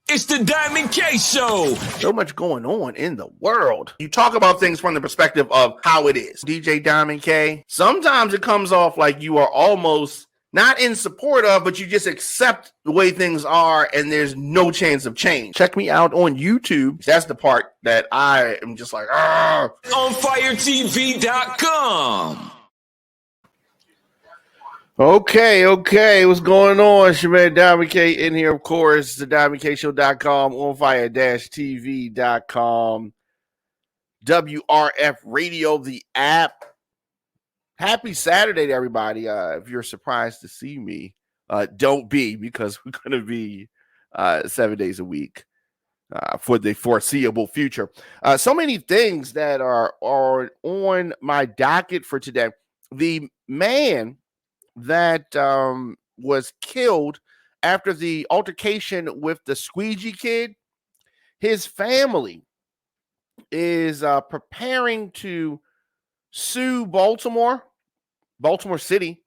It's the Diamond K Show. So much going on in the world. You talk about things from the perspective of how it is. DJ Diamond K, sometimes it comes off like you are almost not in support of, but you just accept the way things are and there's no chance of change. Check me out on YouTube. That's the part that I am just like, ah. OnFireTV.com. Okay. What's going on? It's your man Diamond K in here, of course. The DiamondKShow.com, OnFire-TV.com, WRF Radio, the app. Happy Saturday to everybody. If you're surprised to see me, don't be, because we're going to be 7 days a week for the foreseeable future. So many things that are on my docket for today. The man that was killed after the altercation with the squeegee kid, his family is preparing to sue Baltimore City.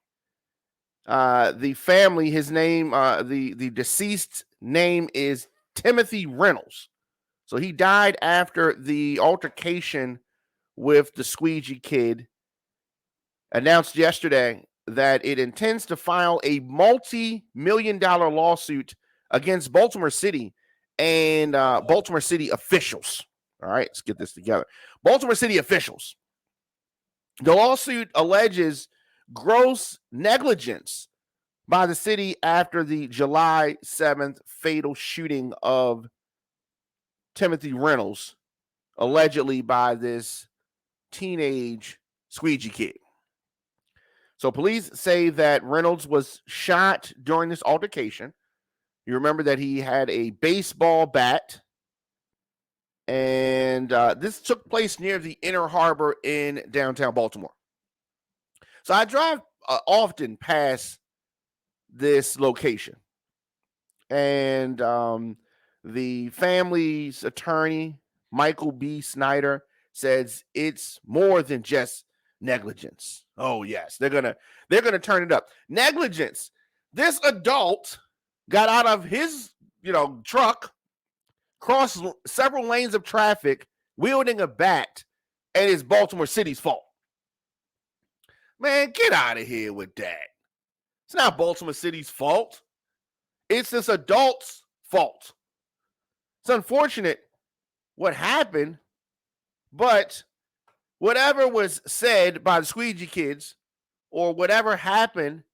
The family, his name, the deceased name is Timothy Reynolds. So he died after the altercation with the squeegee kid. Announced yesterday that it intends to file a multi-million-dollar lawsuit against Baltimore City and Baltimore City officials. All right, let's get this together. Baltimore City officials. The lawsuit alleges gross negligence by the city after the July 7th fatal shooting of Timothy Reynolds, allegedly by this teenage squeegee kid. So police say that Reynolds was shot during this altercation. You remember that he had a baseball bat, and this took place near the Inner Harbor in downtown Baltimore. So I drive often past this location, and the family's attorney, Michael B. Snyder, says it's more than just negligence. Oh yes, they're gonna turn it up. Negligence. This adult got out of his truck, crossed several lanes of traffic, wielding a bat, and it's Baltimore City's fault. Man, get out of here with that. It's not Baltimore City's fault. It's this adult's fault. It's unfortunate what happened, but whatever was said by the squeegee kids, or whatever happened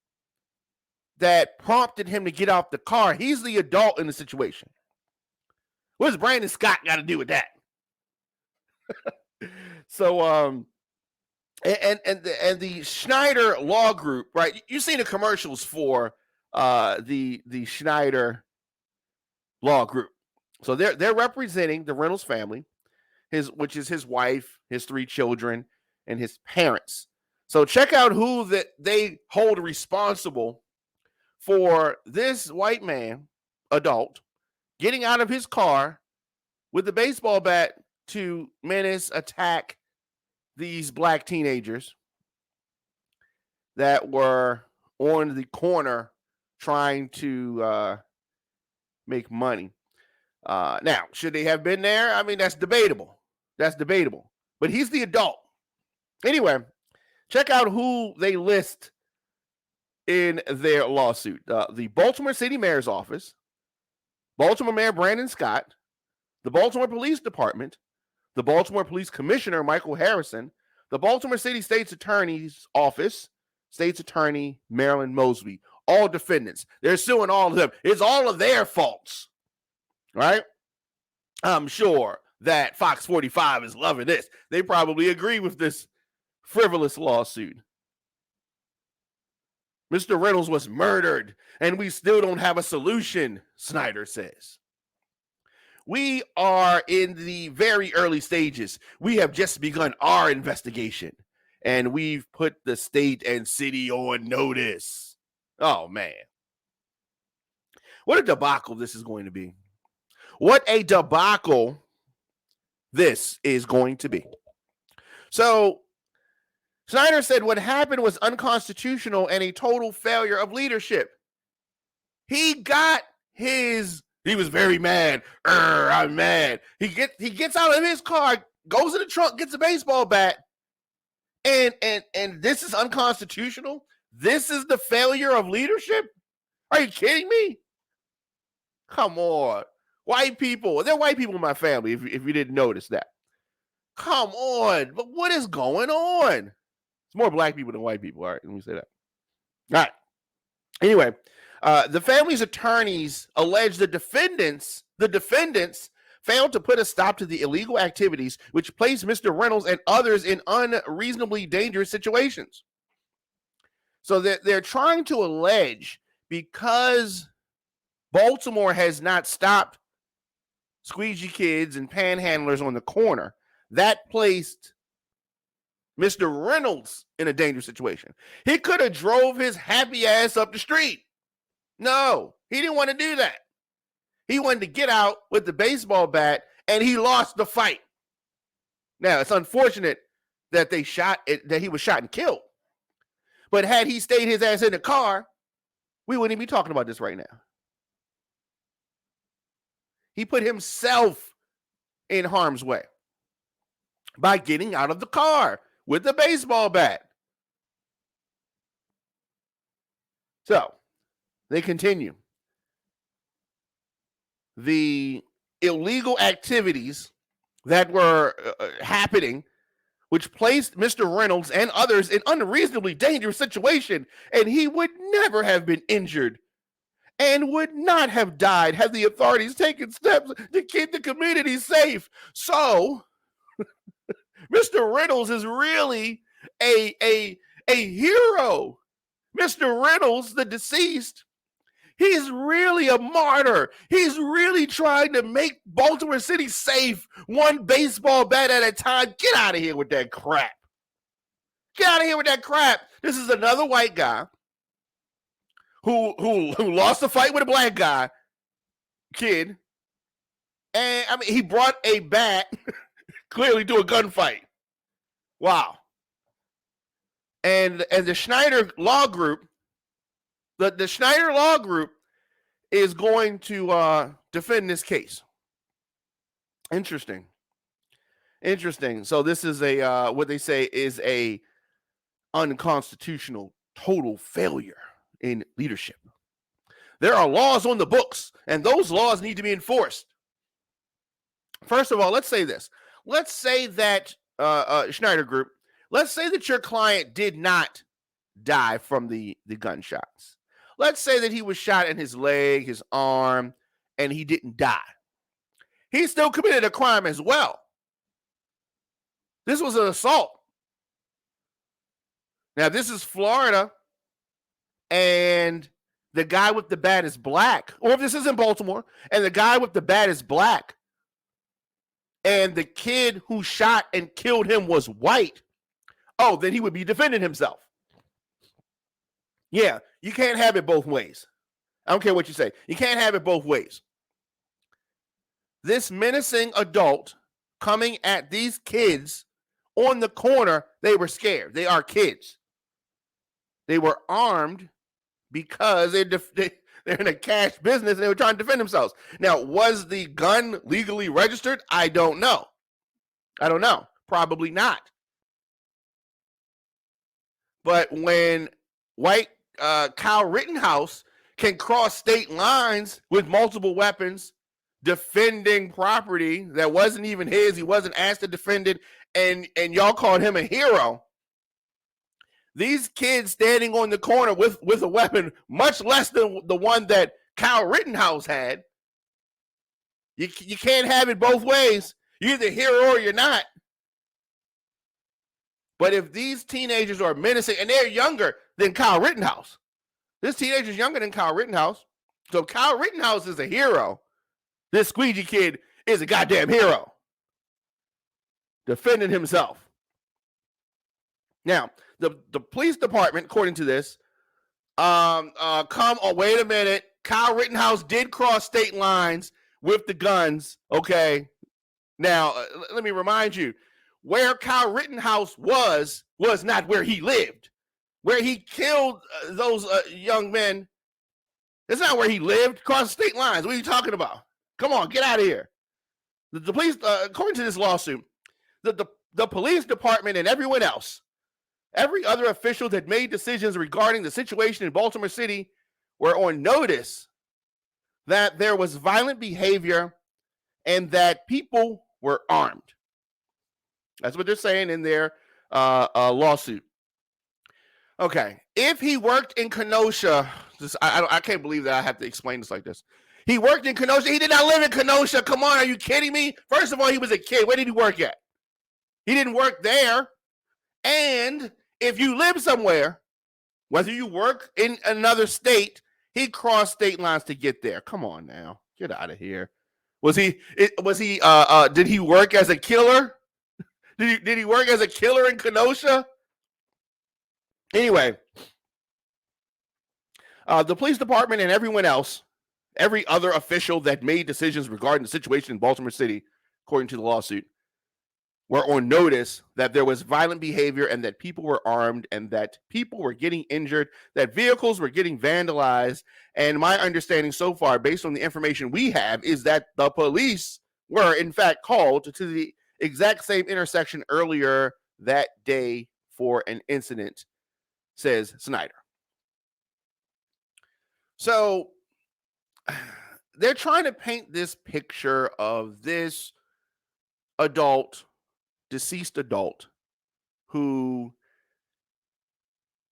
that prompted him to get out the car, he's the adult in the situation. What does Brandon Scott got to do with that? So, and the Schneider Law Group, right? You've seen the commercials for the Schneider Law Group. So they're representing the Reynolds family, which is his wife, his 3 children, and his parents. So check out who that they hold responsible for this white man, adult, getting out of his car with a baseball bat to attack these black teenagers that were on the corner trying to make money. Now, should they have been there? I mean, that's debatable. But he's the adult. Anyway, check out who they list in their lawsuit. The Baltimore City Mayor's Office, Baltimore Mayor Brandon Scott, the Baltimore Police Department, the Baltimore Police Commissioner Michael Harrison, the Baltimore City State's Attorney's Office, State's Attorney Marilyn Mosby, all defendants. They're suing all of them. It's all of their faults, right? I'm sure that Fox 45 is loving this. They probably agree with this frivolous lawsuit. Mr. Reynolds was murdered, and we still don't have a solution, Snyder says. We are in the very early stages. We have just begun our investigation, and we've put the state and city on notice. Oh, man. What a debacle this is going to be. What a debacle this is going to be. So, Snyder said what happened was unconstitutional and a total failure of leadership. He got his He was very mad. I'm mad. He gets out of his car, goes in the trunk, gets a baseball bat, and this is unconstitutional. This is the failure of leadership. Are you kidding me? Come on, white people. There are white people in my family. If you didn't notice that, come on. But what is going on? It's more black people than white people. All right, let me say that. All right. Anyway, the family's attorneys allege the defendants failed to put a stop to the illegal activities which placed Mr. Reynolds and others in unreasonably dangerous situations. So they're trying to allege, because Baltimore has not stopped squeegee kids and panhandlers on the corner, that placed Mr. Reynolds in a dangerous situation. He could have drove his happy ass up the street. No, he didn't want to do that. He wanted to get out with the baseball bat, and he lost the fight. Now, it's unfortunate that that he was shot and killed. But had he stayed his ass in the car, we wouldn't even be talking about this right now. He put himself in harm's way by getting out of the car with the baseball bat. So, they continue. The illegal activities that were happening, which placed Mr. Reynolds and others in unreasonably dangerous situation, and he would never have been injured and would not have died had the authorities taken steps to keep the community safe. So, Mr. Reynolds is really a hero. Mr. Reynolds, the deceased, he's really a martyr. He's really trying to make Baltimore City safe, one baseball bat at a time. Get out of here with that crap. Get out of here with that crap. This is another white guy who lost a fight with a black kid. And I mean, he brought a bat clearly to a gunfight. Wow. And the Schneider Law Group, the Schneider Law Group is going to defend this case. Interesting. So this is what they say is a unconstitutional total failure in leadership. There are laws on the books, and those laws need to be enforced. First of all, let's say this. Let's say that Schneider Group, let's say that your client did not die from the gunshots. Let's say that he was shot in his leg, his arm, and he didn't die. He still committed a crime as well. This was an assault. Now, this is Florida, and the guy with the bat is black. Or if this is in Baltimore, and the guy with the bat is black, and the kid who shot and killed him was white, oh, then he would be defending himself. Yeah, you can't have it both ways. I don't care what you say. You can't have it both ways. This menacing adult coming at these kids on the corner, they were scared. They are kids. They were armed because they're in a cash business and they were trying to defend themselves. Now, was the gun legally registered? I don't know. Probably not. But when white Kyle Rittenhouse can cross state lines with multiple weapons, defending property that wasn't even his, he wasn't asked to defend it, and y'all called him a hero. These kids standing on the corner with a weapon much less than the one that Kyle Rittenhouse had. You can't have it both ways. You're either a hero or you're not. But if these teenagers are menacing, and they're younger than Kyle Rittenhouse, this teenager is younger than Kyle Rittenhouse. So Kyle Rittenhouse is a hero. This squeegee kid is a goddamn hero. Defending himself. Now, the police department, according to this, wait a minute. Kyle Rittenhouse did cross state lines with the guns. Okay. Now, let me remind you, where Kyle Rittenhouse was not where he lived. Where he killed those young men That's not where he lived. Across state lines. What are you talking about? Come on, get out of here. The police, according to this lawsuit, the police department and everyone else, every other official that made decisions regarding the situation in Baltimore City were on notice that there was violent behavior and that people were armed. That's what they're saying in their lawsuit. Okay, if he worked in Kenosha, I can't believe that I have to explain this like this. He worked in Kenosha. He did not live in Kenosha. Come on, are you kidding me? First of all, he was a kid. Where did he work at? He didn't work there. And if you live somewhere, whether you work in another state, he crossed state lines to get there. Come on now, get out of here. Did he work as a killer? Did he work as a killer in Kenosha? Anyway, the police department and everyone else, every other official that made decisions regarding the situation in Baltimore City, according to the lawsuit, were on notice that there was violent behavior and that people were armed and that people were getting injured, that vehicles were getting vandalized. And my understanding so far, based on the information we have, is that the police were, in fact, called to the exact same intersection earlier that day for an incident, says Snyder. So they're trying to paint this picture of this deceased adult who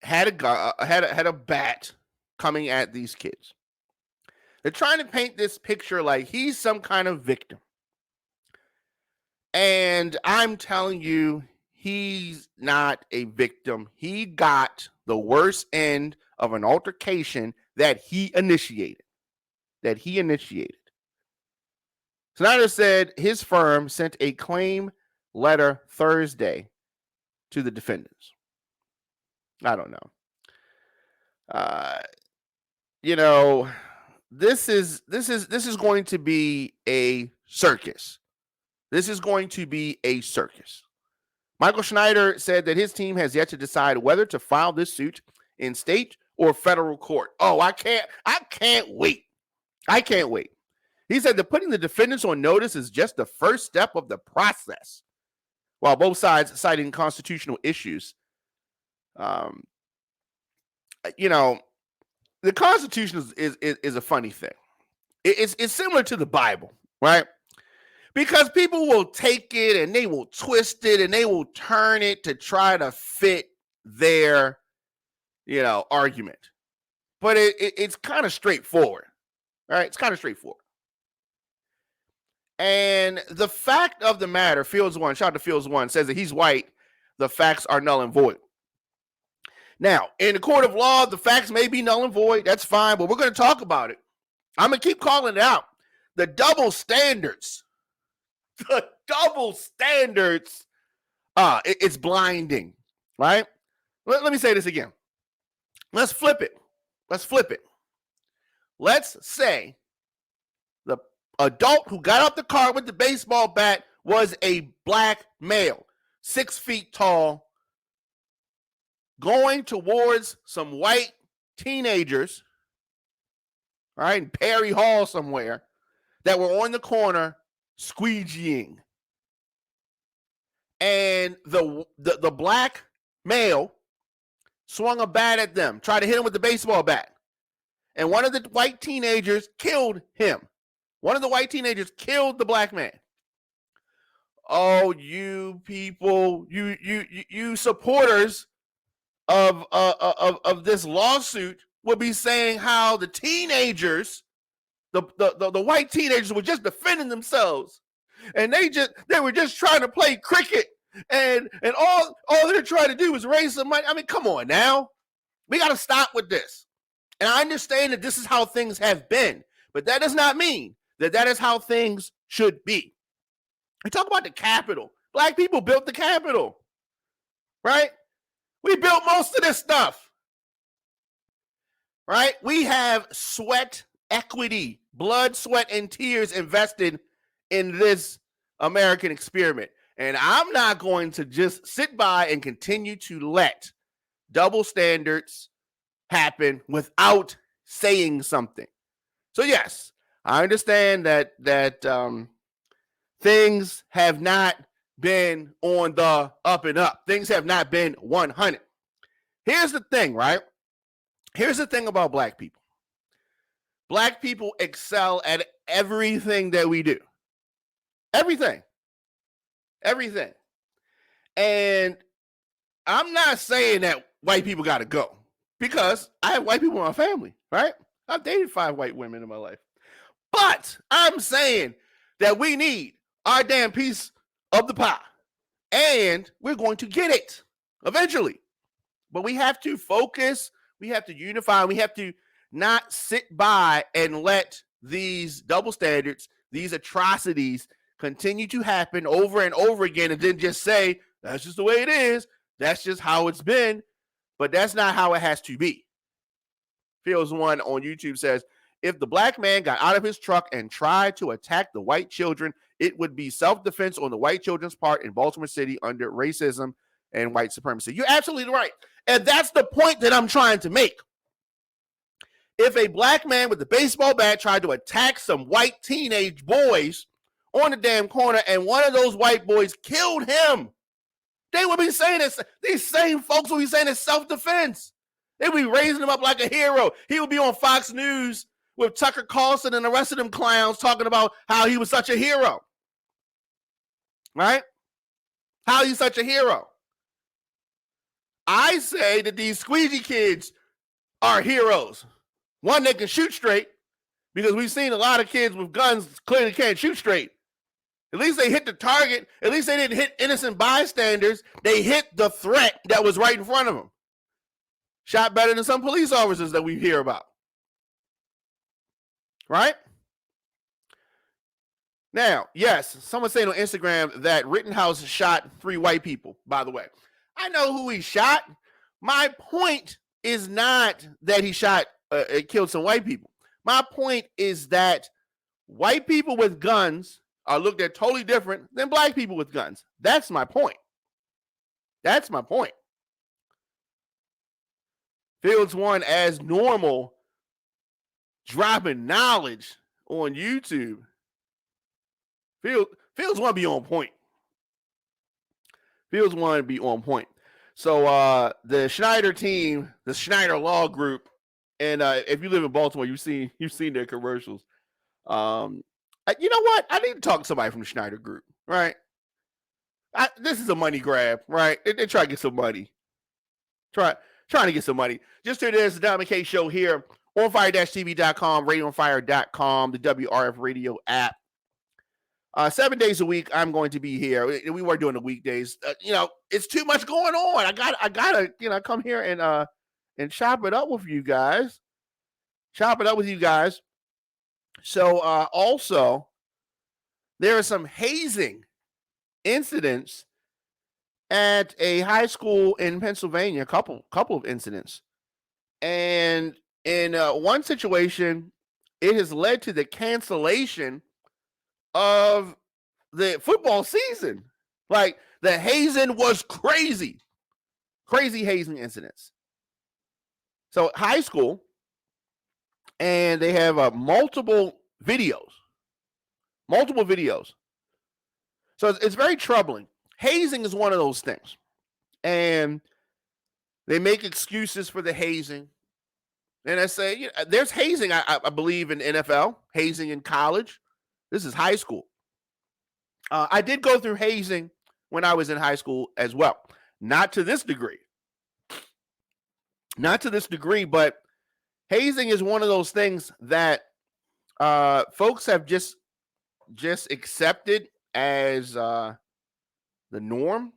had a bat coming at these kids. They're trying to paint this picture like he's some kind of victim. And I'm telling you, he's not a victim. He got the worst end of an altercation that he initiated. Snyder said his firm sent a claim letter Thursday to the defendants. I don't know. This is going to be a circus. Michael Schneider said that his team has yet to decide whether to file this suit in state or federal court. Oh, I can't wait. He said that putting the defendants on notice is just the first step of the process, while both sides citing constitutional issues. The Constitution is a funny thing. It's similar to the Bible, right? Because people will take it and they will twist it and they will turn it to try to fit their, argument. But it's kind of straightforward, right? It's kind of straightforward. And the fact of the matter, Fields One, shout out to Fields One, says that he's white. The facts are null and void. Now, in the court of law, the facts may be null and void. That's fine, but we're going to talk about it. I'm going to keep calling it out. The double standards. It's blinding, right? Let me say this again. Let's flip it. Let's say the adult who got out the car with the baseball bat was a black male, 6 feet tall, going towards some white teenagers, right, in Perry Hall somewhere, that were on the corner squeegeeing. And the black male swung a bat at them, tried to hit him with the baseball bat. And one of the white teenagers killed him. One of the white teenagers killed the black man. Oh, you people, you supporters of this lawsuit will be saying how the teenagers, the white teenagers were just defending themselves, and they were just trying to play cricket, and all they're trying to do is raise some money. I mean, come on now, we got to stop with this. And I understand that this is how things have been, but that does not mean that is how things should be. We talk about the Capitol. Black people built the Capitol, right? We built most of this stuff, right? We have sweat equity, blood, sweat, and tears invested in this American experiment. And I'm not going to just sit by and continue to let double standards happen without saying something. So yes, I understand that things have not been on the up and up. Things have not been 100. Here's the thing, right? Here's the thing about black people. Black people excel at everything that we do. Everything. And I'm not saying that white people got to go, because I have white people in my family, right? I've dated 5 white women in my life. But I'm saying that we need our damn piece of the pie, and we're going to get it eventually. But we have to focus, we have to unify, we have to not sit by and let these double standards, these atrocities continue to happen over and over again, and then just say, that's just the way it is. That's just how it's been. But that's not how it has to be. Feels One on YouTube says, if the black man got out of his truck and tried to attack the white children, it would be self-defense on the white children's part in Baltimore City under racism and white supremacy. You're absolutely right. And that's the point that I'm trying to make. If a black man with a baseball bat tried to attack some white teenage boys on the damn corner and one of those white boys killed him, they would be saying this. These same folks would be saying it's self-defense. They would be raising him up like a hero. He would be on Fox News with Tucker Carlson and the rest of them clowns talking about how he was such a hero. Right? How he's such a hero. I say that these squeegee kids are heroes. One, they can shoot straight, because we've seen a lot of kids with guns clearly can't shoot straight. At least they hit the target. At least they didn't hit innocent bystanders. They hit the threat that was right in front of them. Shot better than some police officers that we hear about. Right? Now, yes, someone said on Instagram that Rittenhouse shot 3 white people, by the way. I know who he shot. My point is not that he shot, killed some white people. My point is that white people with guns are looked at totally different than black people with guns. That's my point. That's my point. Fields One, as normal, dropping knowledge on YouTube. Fields One be on point. Fields One be on point. So the Schneider team, the Schneider Law Group, and if you live in Baltimore, you've seen their commercials. You know what? I need to talk to somebody from the Schneider Group, right? This is a money grab, right? They try to get some money. Trying to get some money. Just here, there's the Diamond K Show here on fire-tv.com, radioonfire.com, the WRF radio app. 7 days a week, I'm going to be here. We were doing the weekdays. It's too much going on. I gotta, come here and chop it up with you guys. So also, there are some hazing incidents at a high school in Pennsylvania, a couple of incidents. And in one situation, it has led to the cancellation of the football season. Like, the hazing was crazy hazing incidents. So high school, and they have multiple videos. So it's very troubling. Hazing is one of those things. And they make excuses for the hazing. And I say, there's hazing, I believe, in NFL, hazing in college. This is high school. I did go through hazing when I was in high school as well. Not to this degree, but hazing is one of those things that folks have just accepted as the norm.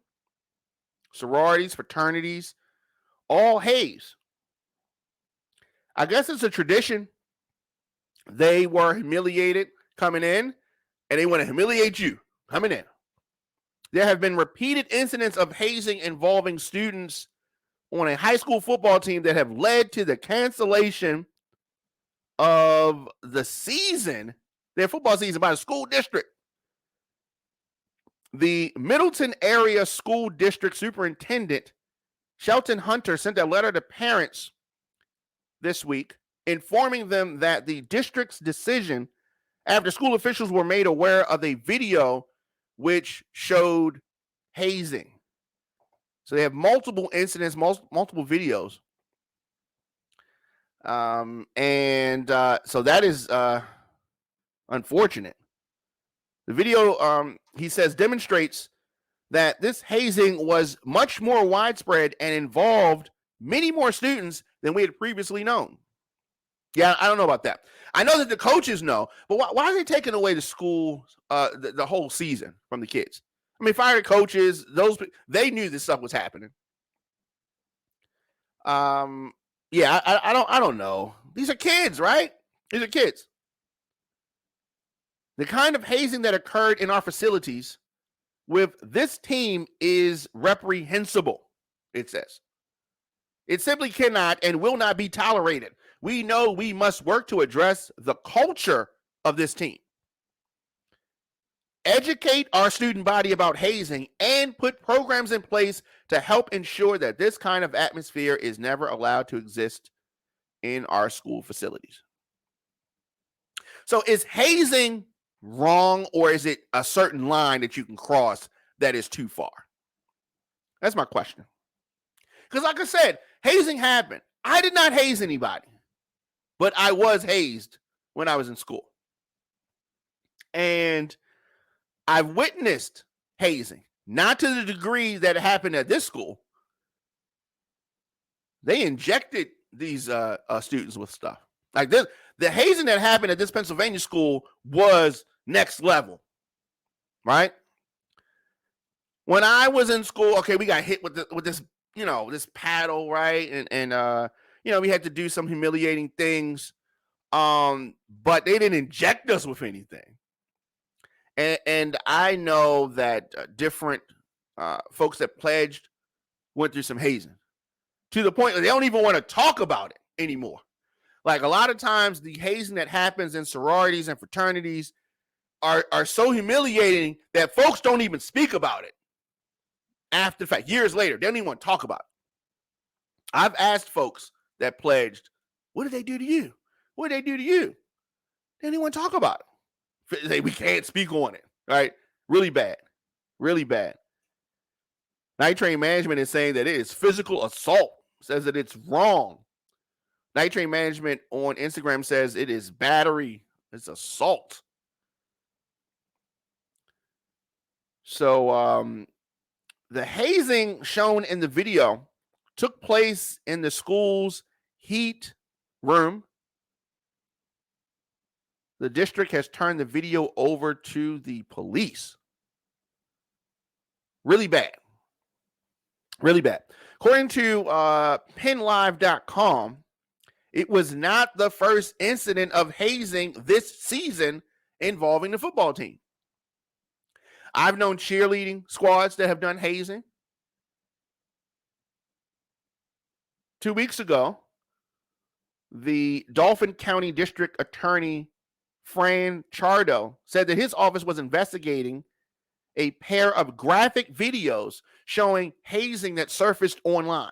Sororities, fraternities, all haze. I guess it's a tradition. They were humiliated coming in, and they want to humiliate you coming in. There have been repeated incidents of hazing involving students on a high school football team that have led to the cancellation of the season, their football season, by the school district. The Middleton Area School District Superintendent Shelton Hunter sent a letter to parents this week informing them that the district's decision after school officials were made aware of a video which showed hazing. So they have multiple incidents, multiple videos. So that is unfortunate. The video, he says, demonstrates that this hazing was much more widespread and involved many more students than we had previously known. Yeah, I don't know about that. I know that the coaches know, but why are they taking away the school, the whole season from the kids? I mean, fire coaches, they knew this stuff was happening. Yeah, I don't know. These are kids, right? These are kids. The kind of hazing that occurred in our facilities with this team is reprehensible, it says. It simply cannot and will not be tolerated. We know we must work to address the culture of this team. Educate our student body about hazing and put programs in place to help ensure that this kind of atmosphere is never allowed to exist in our school facilities. So is hazing wrong, or is it a certain line that you can cross that is too far? That's my question. Because like I said, hazing happened. I did not haze anybody, but I was hazed when I was in school. And I've witnessed hazing, not to the degree that it happened at this school. They injected these students with stuff. Like this, the hazing that happened at this Pennsylvania school was next level, right? When I was in school, okay, we got hit with this, this paddle, right? And we had to do some humiliating things, but they didn't inject us with anything. And I know that different folks that pledged went through some hazing to the point that they don't even want to talk about it anymore. Like a lot of times the hazing that happens in sororities and fraternities are so humiliating that folks don't even speak about it after the fact. Years later, they don't even want to talk about it. I've asked folks that pledged, what did they do to you? What did they do to you? They don't even want to talk about it. We can't speak on it, right? Really bad. Really bad. Night Train Management is saying that it is physical assault, says that it's wrong. Night Train Management on Instagram says it is battery, it's assault. So the hazing shown in the video took place in the school's heat room. The district has turned the video over to the police. Really bad. Really bad. According to PennLive.com, it was not the first incident of hazing this season involving the football team. I've known cheerleading squads that have done hazing. 2 weeks ago, the Dauphin County District Attorney Fran Chardo said that his office was investigating a pair of graphic videos showing hazing that surfaced online.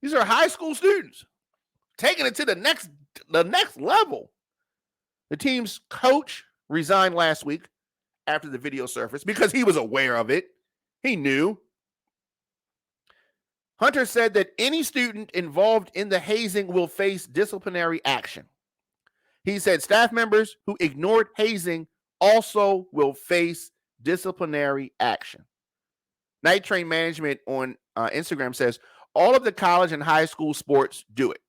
These are high school students taking it to the next level. The team's coach resigned last week after the video surfaced because he was aware of it. He knew. Hunter said that any student involved in the hazing will face disciplinary action. He said staff members who ignored hazing also will face disciplinary action. Night Train Management on Instagram says all of the college and high school sports do it.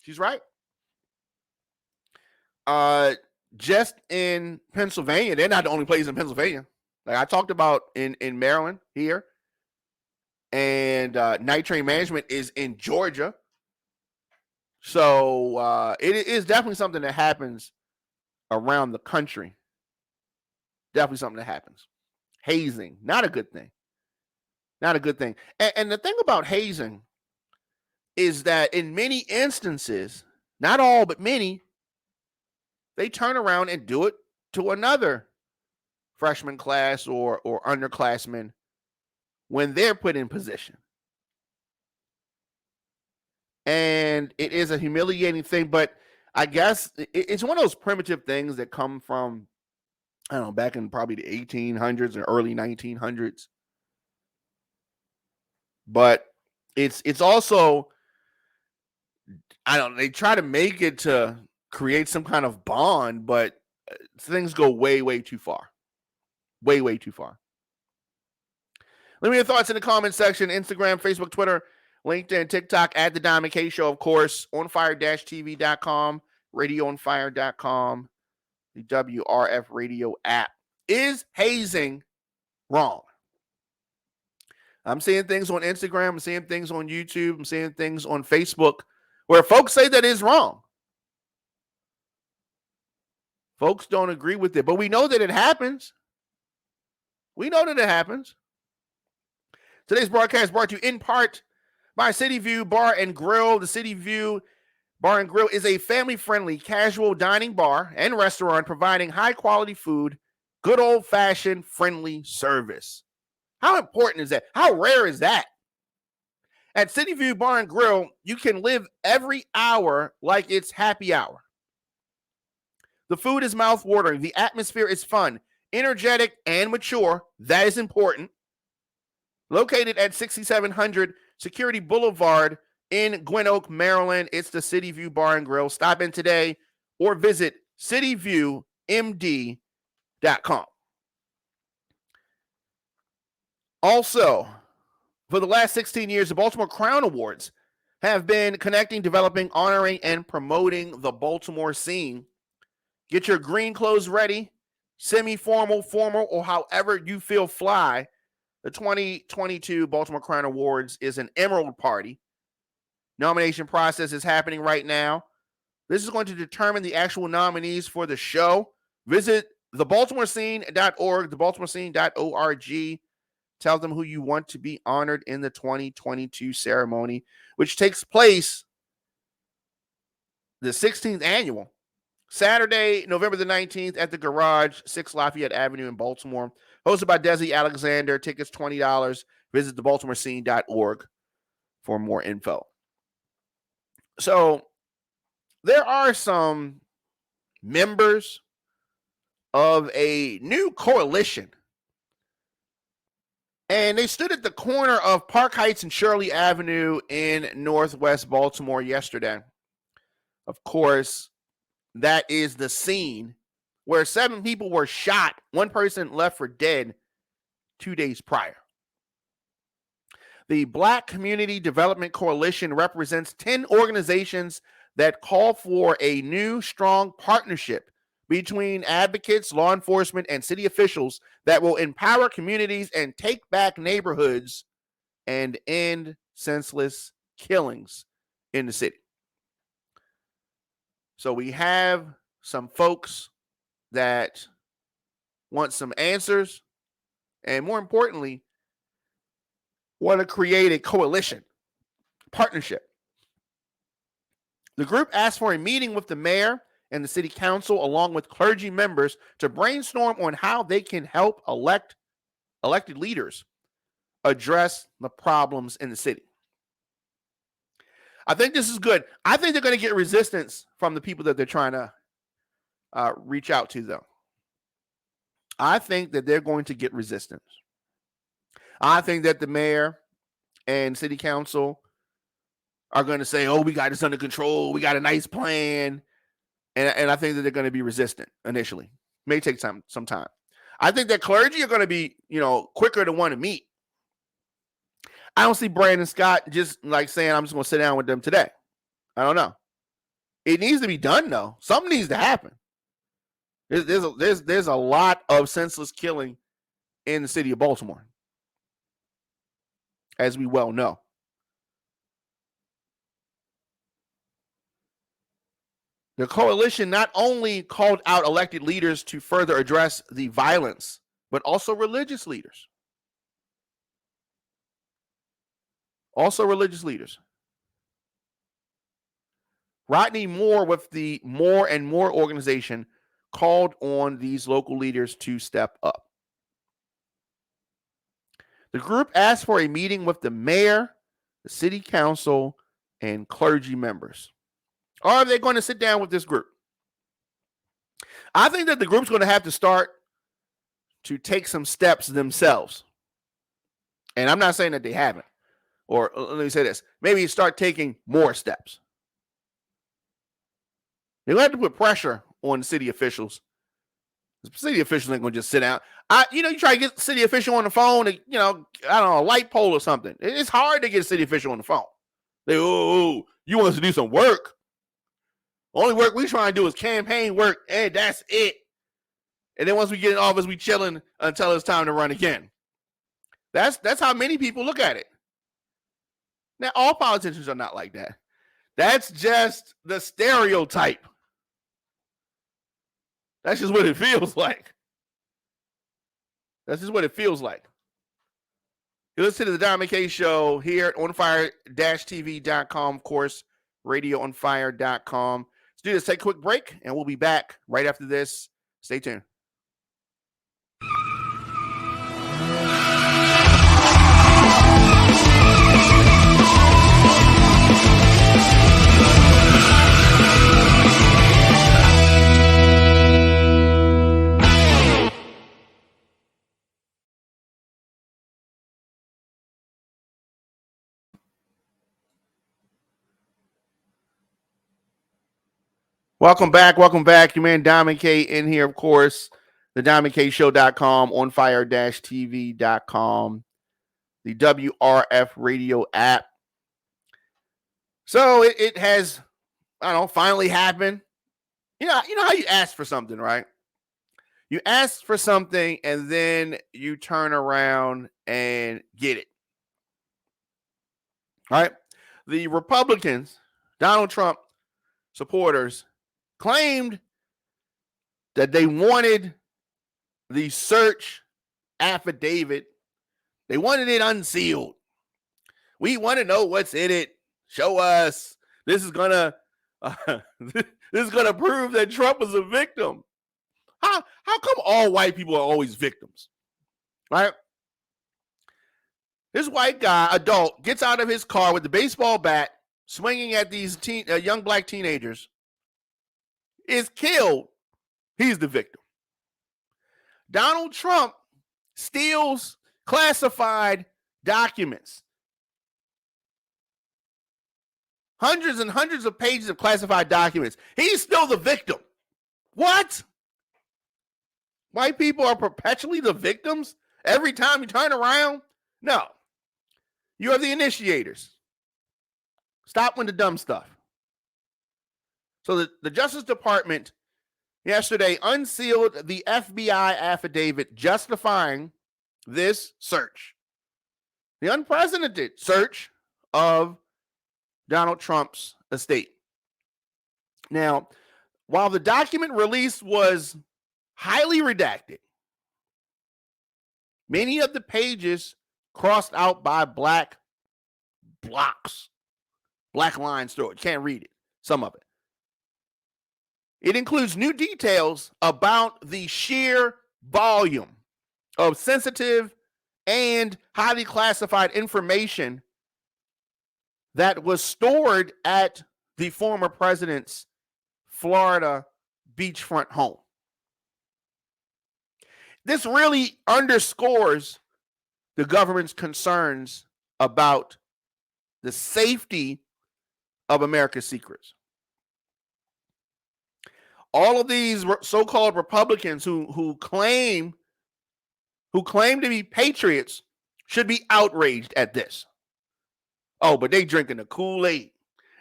She's right. Just in Pennsylvania, they're not the only place in Pennsylvania. Like I talked about in Maryland here. And Night Train Management is in Georgia. So it is definitely something that happens around the country. Definitely something that happens. Hazing, not a good thing. Not a good thing. And the thing about hazing is that in many instances, not all, but many, they turn around and do it to another freshman class or underclassmen when they're put in position. And it is a humiliating thing, but I guess it's one of those primitive things that come from, I don't know, back in probably the 1800s or early 1900s. But it's also, I don't know, they try to make it to create some kind of bond, but things go way, way too far. Way, way too far. Leave me your thoughts in the comment section. Instagram, Facebook, Twitter, LinkedIn, TikTok, at The Diamond K Show, of course. OnFire-TV.com, RadioOnFire.com, the WRF Radio app. Is hazing wrong? I'm seeing things on Instagram. I'm seeing things on YouTube. I'm seeing things on Facebook where folks say that is wrong. Folks don't agree with it, but we know that it happens. We know that it happens. Today's broadcast brought to you in part by City View Bar and Grill. The City View Bar and Grill is a family-friendly casual dining bar and restaurant providing high-quality food, good old-fashioned friendly service. How important is that? How rare is that? At City View Bar and Grill, you can live every hour like it's happy hour. The food is mouth-watering. The atmosphere is fun, energetic, and mature. That is important. Located at 6700 Security Boulevard in Gwynn Oak, Maryland, it's the City View Bar and Grill. Stop in today or visit cityviewmd.com. Also, for the last 16 years, the Baltimore Crown Awards have been connecting, developing, honoring, and promoting the Baltimore scene. Get your green clothes ready, semi-formal, formal, or however you feel fly. The 2022 Baltimore Crown Awards is an emerald party. Nomination process is happening right now. This is going to determine the actual nominees for the show. Visit thebaltimorescene.org, thebaltimorescene.org. Tell them who you want to be honored in the 2022 ceremony, which takes place the 16th annual, Saturday, November the 19th at the Garage, 6 Lafayette Avenue in Baltimore. Hosted by Desi Alexander. Tickets $20. Visit thebaltimorescene.org for more info. So there are some members of a new coalition, and they stood at the corner of Park Heights and Shirley Avenue in Northwest Baltimore yesterday. Of course, that is the scene where 7 people were shot, 1 person left for dead 2 days prior. The Black Community Development Coalition represents 10 organizations that call for a new, strong partnership between advocates, law enforcement, and city officials that will empower communities and take back neighborhoods and end senseless killings in the city. So we have some folks that want some answers, and more importantly, want to create a coalition, partnership. The group asked for a meeting with the mayor and the city council, along with clergy members, to brainstorm on how they can help elected leaders address the problems in the city. I think this is good. I think they're going to get resistance from the people that they're trying to reach out to, though. I think that they're going to get resistance. I think that the mayor and city council are going to say, oh, we got this under control. We got a nice plan. And I think that they're going to be resistant initially. May take some time. I think that clergy are going to be, quicker to want to meet. I don't see Brandon Scott just like saying, I'm just going to sit down with them today. I don't know. It needs to be done, though. Something needs to happen. There's a lot of senseless killing in the city of Baltimore, as we well know. The coalition not only called out elected leaders to further address the violence, but also religious leaders. Rodney Moore with the More and More organization called on these local leaders to step up. The group asked for a meeting with the mayor, the city council, and clergy members? Or are they going to sit down with this group? I think that the group's going to have to start to take some steps themselves. And I'm not saying that they haven't. Or let me say this. Maybe start taking more steps. They'll have to put pressure on city officials. The city officials ain't going to just sit down. You try to get a city official on the phone, I don't know, a light pole or something. It's hard to get a city official on the phone. You want us to do some work? Only work we trying to do is campaign work, and that's it. And then once we get in office, we chilling until it's time to run again. That's how many people look at it. Now, all politicians are not like that. That's just the stereotype. That's just what it feels like. That's just what it feels like. You listen to the Diamond K Show here at onfire-tv.com, of course, radioonfire.com. Let's do this. Take a quick break, and we'll be back right after this. Stay tuned. Welcome back. Your man Diamond K in here, of course. The DiamondKShow.com, onfire-tv.com, the WRF radio app. So it has, finally happened. You know how you ask for something, right? You ask for something and then you turn around and get it. All right? The Republicans, Donald Trump supporters, claimed that they wanted the search affidavit. They wanted it unsealed. We want to know what's in it. Show us. This is gonna prove that Trump was a victim. How come all white people are always victims? Right? This white guy, adult, gets out of his car with the baseball bat, swinging at these young black teenagers, is killed. He's the victim. Donald Trump steals classified documents. Hundreds and hundreds of pages of classified documents. He's still the victim. What? White people are perpetually the victims every time you turn around? No. You are the initiators. Stop with the dumb stuff. So the Justice Department yesterday unsealed the FBI affidavit justifying this search. The unprecedented search of Donald Trump's estate. Now, while the document release was highly redacted, many of the pages crossed out by black blocks, black lines through it. Can't read it, some of it. It includes new details about the sheer volume of sensitive and highly classified information that was stored at the former president's Florida beachfront home. This really underscores the government's concerns about the safety of America's secrets. All of these so-called Republicans who claim to be patriots should be outraged at this. Oh, but they drinking the Kool-Aid,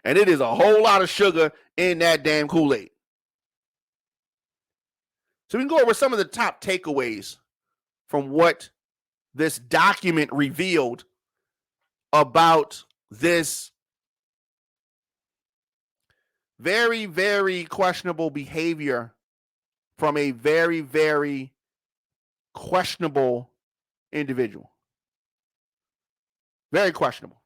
and it is a whole lot of sugar in that damn Kool-Aid. So we can go over some of the top takeaways from what this document revealed about this very, very questionable behavior from a very, very questionable individual. Very questionable.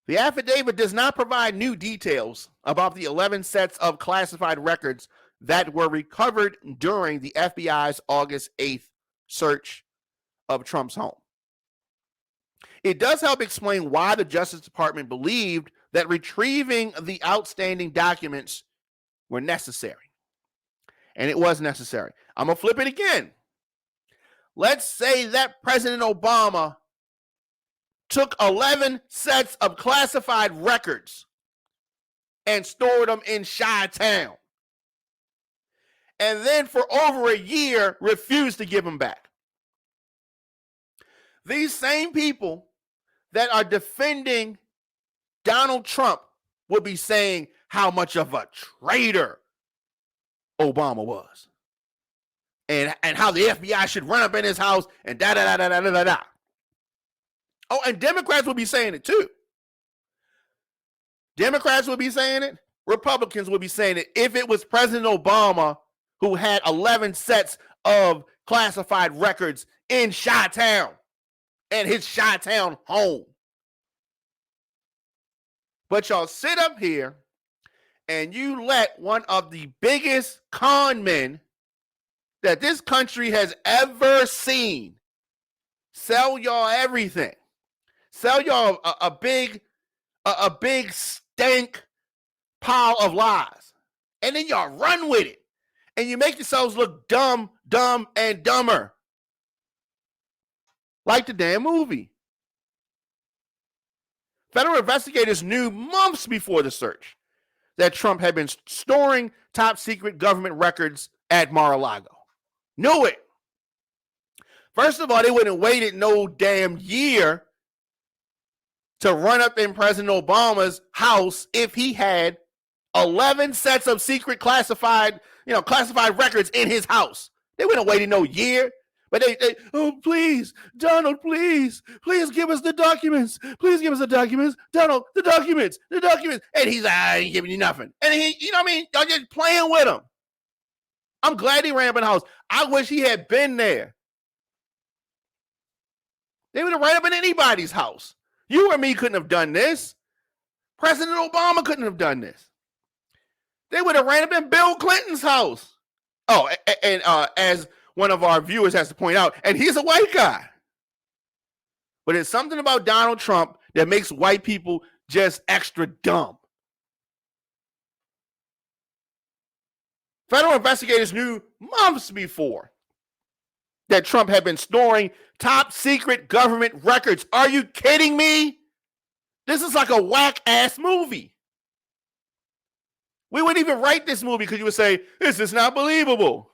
The affidavit does not provide new details about the 11 sets of classified records that were recovered during the FBI's August 8th search of Trump's home. It does help explain why the Justice Department believed that retrieving the outstanding documents were necessary. And it was necessary. I'm going to flip it again. Let's say that President Obama took 11 sets of classified records and stored them in Chi-Town. And then for over a year, refused to give them back. These same people that are defending Donald Trump would be saying how much of a traitor Obama was. And how the FBI should run up in his house and da-da-da-da-da-da-da. Oh, and Democrats will be saying it too. Democrats will be saying it. Republicans will be saying it if it was President Obama who had 11 sets of classified records in Chi-Town and his Chi-Town home. But y'all sit up here and you let one of the biggest con men that this country has ever seen sell y'all everything. Sell y'all a big stank pile of lies. And then y'all run with it. And you make yourselves look dumb, and dumber. Like the damn movie. Federal investigators knew months before the search that Trump had been storing top secret government records at Mar-a-Lago. Knew it. First of all, they wouldn't have waited no damn year to run up in President Obama's house if he had 11 sets of secret classified records in his house. They wouldn't have waited no year. But they oh, please, Donald, please give us the documents. Please give us the documents. Donald, the documents. And he's like, I ain't giving you nothing. And he, you know what I mean? Y'all just playing with him. I'm glad he ran up in the house. I wish he had been there. They would have ran up in anybody's house. You or me couldn't have done this. President Obama couldn't have done this. They would have ran up in Bill Clinton's house. Oh, and as one of our viewers has to point out, and he's a white guy. But it's something about Donald Trump that makes white people just extra dumb. Federal investigators knew months before that Trump had been storing top secret government records. Are you kidding me? This is like a whack-ass movie. We wouldn't even write this movie because you would say, this is not believable.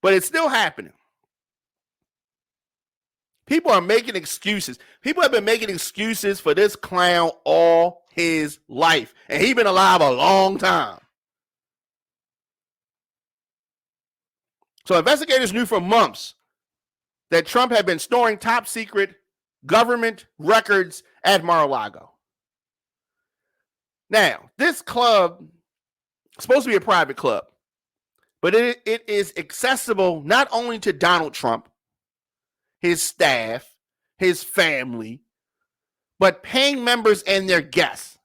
But it's still happening. People are making excuses. People have been making excuses for this clown all his life. And he's been alive a long time. So investigators knew for months that Trump had been storing top secret government records at Mar-a-Lago. Now, this club is supposed to be a private club. But it is accessible not only to Donald Trump, his staff, his family, but paying members and their guests.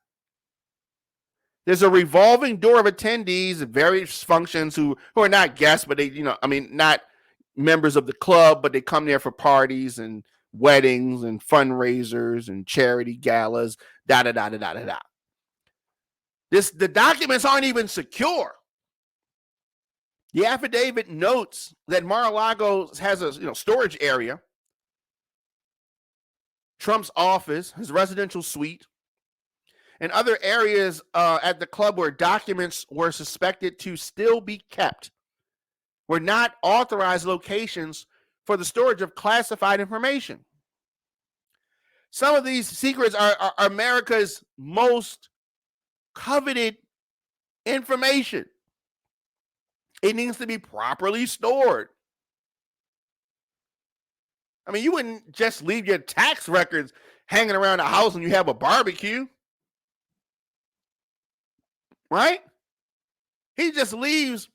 There's a revolving door of attendees at various functions who are not guests, but they, not members of the club, but they come there for parties and weddings and fundraisers and charity galas, The documents aren't even secure. The affidavit notes that Mar-a-Lago has a storage area, Trump's office, his residential suite, and other areas at the club where documents were suspected to still be kept were not authorized locations for the storage of classified information. Some of these secrets are America's most coveted information. It needs to be properly stored. I mean, you wouldn't just leave your tax records hanging around the house when you have a barbecue. Right? He just leaves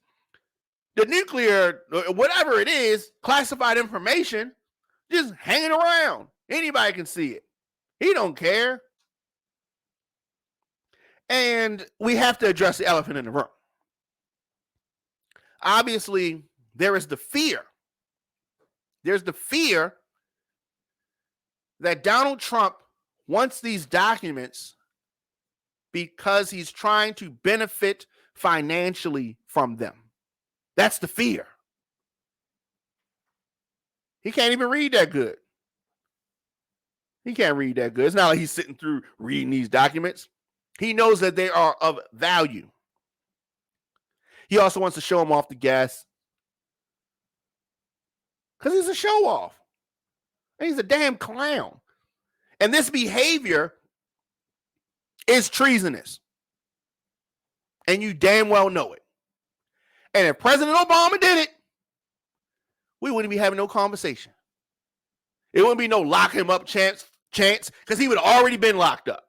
the nuclear, whatever it is, classified information, just hanging around. Anybody can see it. He don't care. And we have to address the elephant in the room. Obviously, there is the fear. There's the fear that Donald Trump wants these documents because he's trying to benefit financially from them. That's the fear. He can't even read that good. He can't read that good. It's not like he's sitting through reading these documents. He knows that they are of value. He also wants to show him off the gas because he's a show off. He's a damn clown. And this behavior is treasonous. And you damn well know it. And if President Obama did it, we wouldn't be having no conversation. It wouldn't be no lock him up chance because he would have already been locked up.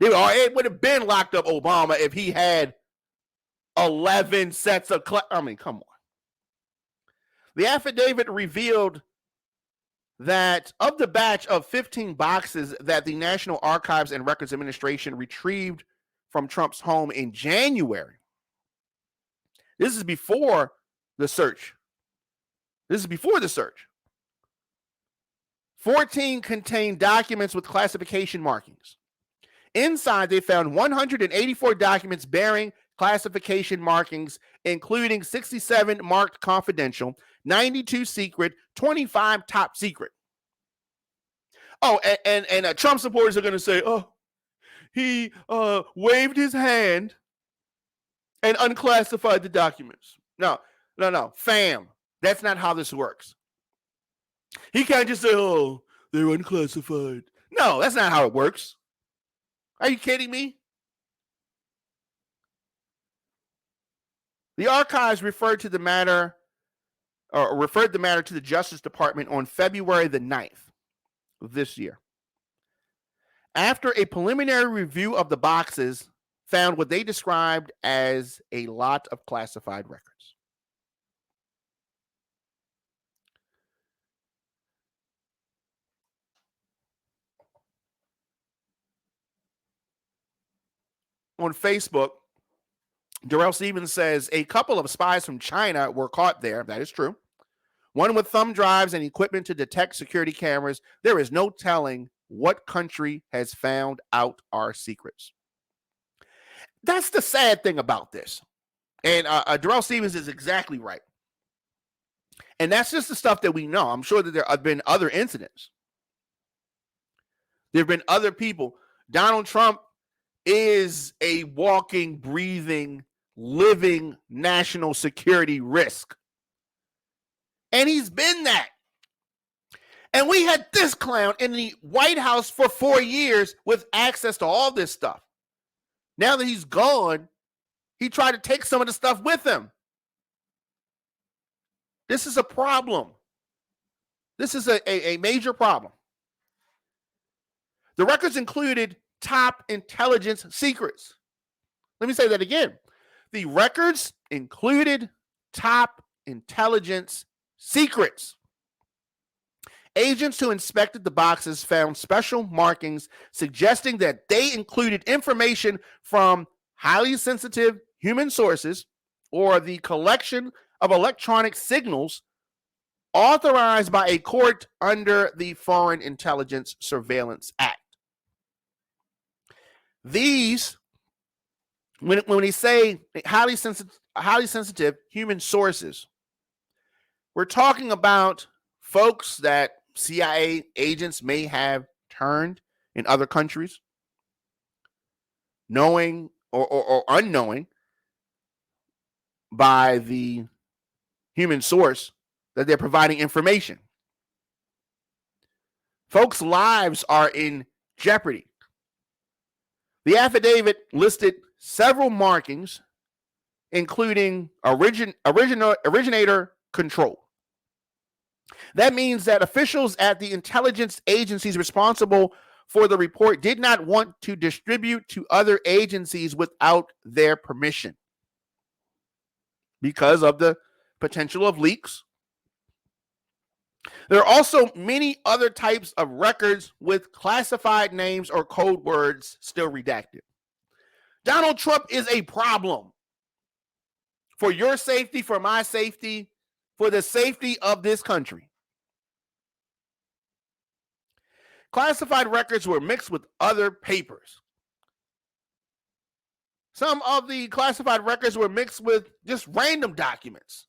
It would have been locked up Obama if he had 11 sets of come on. The affidavit revealed that of the batch of 15 boxes that the National Archives and Records Administration retrieved from Trump's home in January, this is before the search. 14 contained documents with classification markings. Inside, they found 184 documents bearing classification markings, including 67 marked confidential, 92 secret, 25 top secret. Oh, and Trump supporters are going to say, oh, he waved his hand and unclassified the documents. No, fam, that's not how this works. He can't just say, oh, they're unclassified. No, that's not how it works. Are you kidding me? The archives referred the matter to the Justice Department on February the 9th of this year. After a preliminary review of the boxes, found what they described as a lot of classified records. On Facebook, Darrell Stevens says a couple of spies from China were caught there. That is true. One with thumb drives and equipment to detect security cameras. There is no telling what country has found out our secrets. That's the sad thing about this. And Darrell Stevens is exactly right. And that's just the stuff that we know. I'm sure that there have been other incidents. There have been other people. Donald Trump is a walking, breathing, living national security risk. And he's been that. And we had this clown in the White House for 4 years with access to all this stuff. Now that he's gone, he tried to take some of the stuff with him. This is a problem. This is a major problem. The records included top intelligence secrets. Let me say that again. The records included top intelligence secrets. Agents who inspected the boxes found special markings suggesting that they included information from highly sensitive human sources or the collection of electronic signals authorized by a court under the Foreign Intelligence Surveillance Act. These, when we say highly sensitive human sources, we're talking about folks that CIA agents may have turned in other countries, knowing or unknowing by the human source that they're providing information. Folks' lives are in jeopardy. The affidavit listed several markings, including originator control. That means that officials at the intelligence agencies responsible for the report did not want to distribute to other agencies without their permission because of the potential of leaks. There are also many other types of records with classified names or code words still redacted. Donald Trump is a problem for your safety, for my safety, for the safety of this country. Classified records were mixed with other papers. Some of the classified records were mixed with just random documents.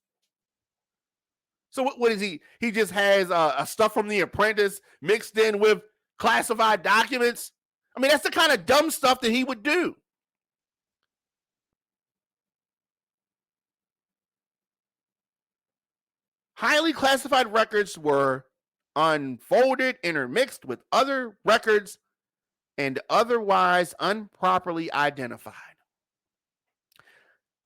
So what is he? He just has stuff from The Apprentice mixed in with classified documents. I mean, that's the kind of dumb stuff that he would do. Highly classified records were unfolded, intermixed with other records, and otherwise improperly identified.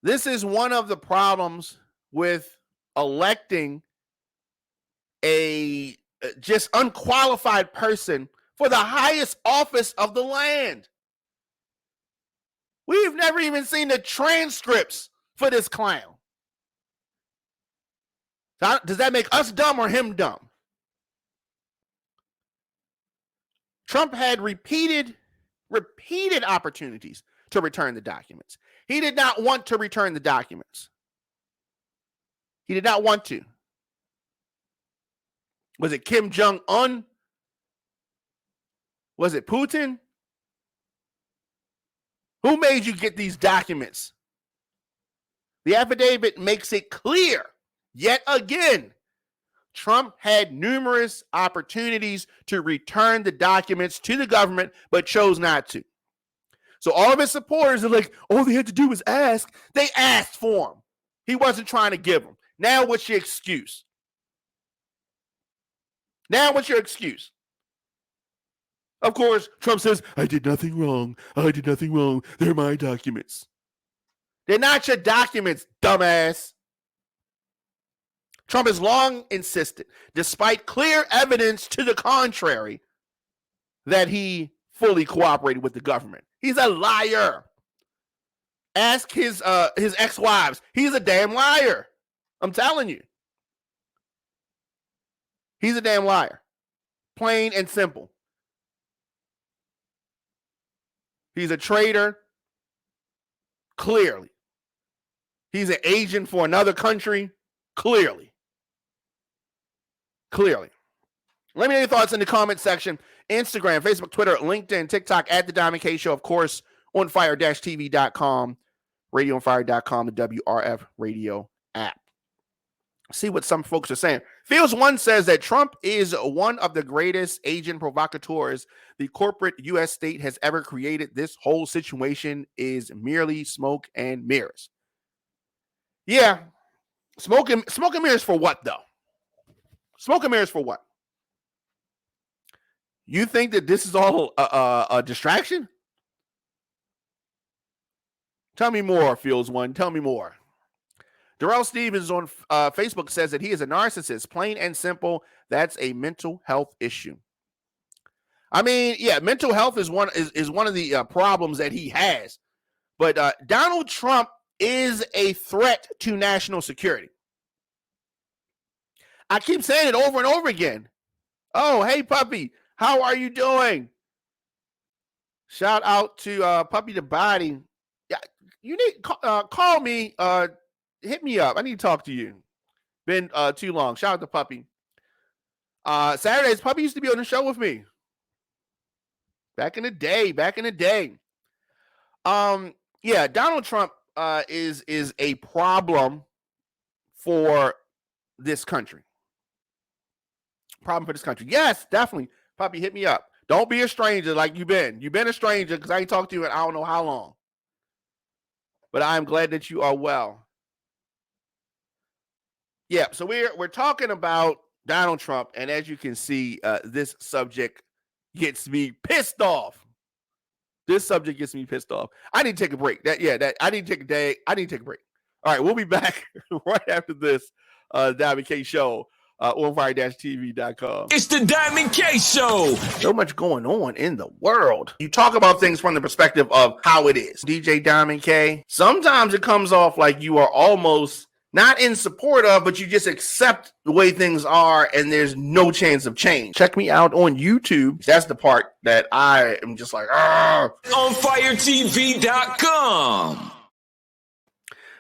This is one of the problems with electing a just unqualified person for the highest office of the land. We've never even seen the transcripts for this clown. Does that make us dumb or him dumb? Trump had repeated opportunities to return the documents. He did not want to return the documents. He did not want to. Was it Kim Jong-un? Was it Putin? Who made you get these documents? The affidavit makes it clear, yet again, Trump had numerous opportunities to return the documents to the government, but chose not to. So all of his supporters are like, all they had to do was ask. They asked for him. He wasn't trying to give them. Now what's your excuse? Now what's your excuse? Of course, Trump says, I did nothing wrong. I did nothing wrong. They're my documents. They're not your documents, dumbass. Trump has long insisted, despite clear evidence to the contrary, that he fully cooperated with the government. He's a liar. Ask his ex-wives. He's a damn liar. I'm telling you. He's a damn liar. Plain and simple. He's a traitor. Clearly. He's an agent for another country. Clearly. Let me know your thoughts in the comment section. Instagram, Facebook, Twitter, LinkedIn, TikTok, at The Diamond K Show. Of course, on fire-tv.com, radioonfire.com, the WRF radio app. See what some folks are saying. Fields One says that Trump is one of the greatest agent provocateurs the corporate U.S. state has ever created. This whole situation is merely smoke and mirrors. Yeah. Smoke and mirrors for what, though? Smoke and mirrors for what? You think that this is all a distraction? Tell me more, Fields One. Tell me more. Darrell Stevens on Facebook says that he is a narcissist. Plain and simple, that's a mental health issue. I mean, yeah, mental health is one of the problems that he has. But Donald Trump is a threat to national security. I keep saying it over and over again. Oh, hey, puppy, how are you doing? Shout out to Puppy the Body. Yeah, you need call me. Hit me up. I need to talk to you. Been too long. Shout out to Puppy. Saturdays, Puppy used to be on the show with me. Back in the day. Yeah, Donald Trump is a problem for this country. Problem for this country. Yes, definitely. Puppy, hit me up. Don't be a stranger like you've been. You've been a stranger because I ain't talked to you in I don't know how long. But I'm glad that you are well. Yeah, so we're talking about Donald Trump, and as you can see, this subject gets me pissed off. This subject gets me pissed off. I need to take a break. I need to take a day. I need to take a break. All right, we'll be back right after this Diamond K Show on fire-tv.com. It's the Diamond K Show. So much going on in the world. You talk about things from the perspective of how it is. DJ Diamond K, sometimes it comes off like you are almost not in support of, but you just accept the way things are and there's no chance of change. Check me out on YouTube. That's the part that I am just like, argh. On firetv.com.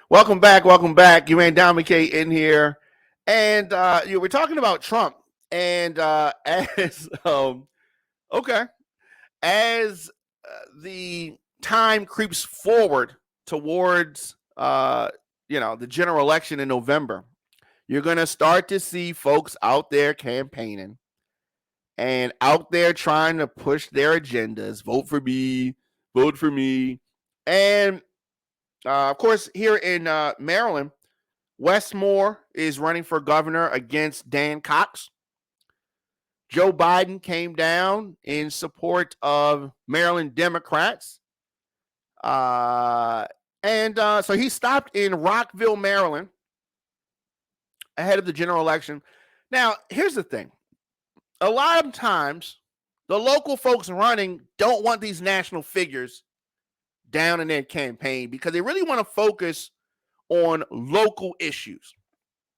Welcome back. You ain't Diamond K in here. And we're talking about Trump. And as Okay. As the time creeps forward towards, the general election in November, you're going to start to see folks out there campaigning and out there trying to push their agendas. Vote for me, vote for me. And of course, here in Maryland, Wes Moore is running for governor against Dan Cox. Joe Biden came down in support of Maryland Democrats. So he stopped in Rockville, Maryland, ahead of the general election. Now, here's the thing. A lot of times, the local folks running don't want these national figures down in their campaign because they really want to focus on local issues.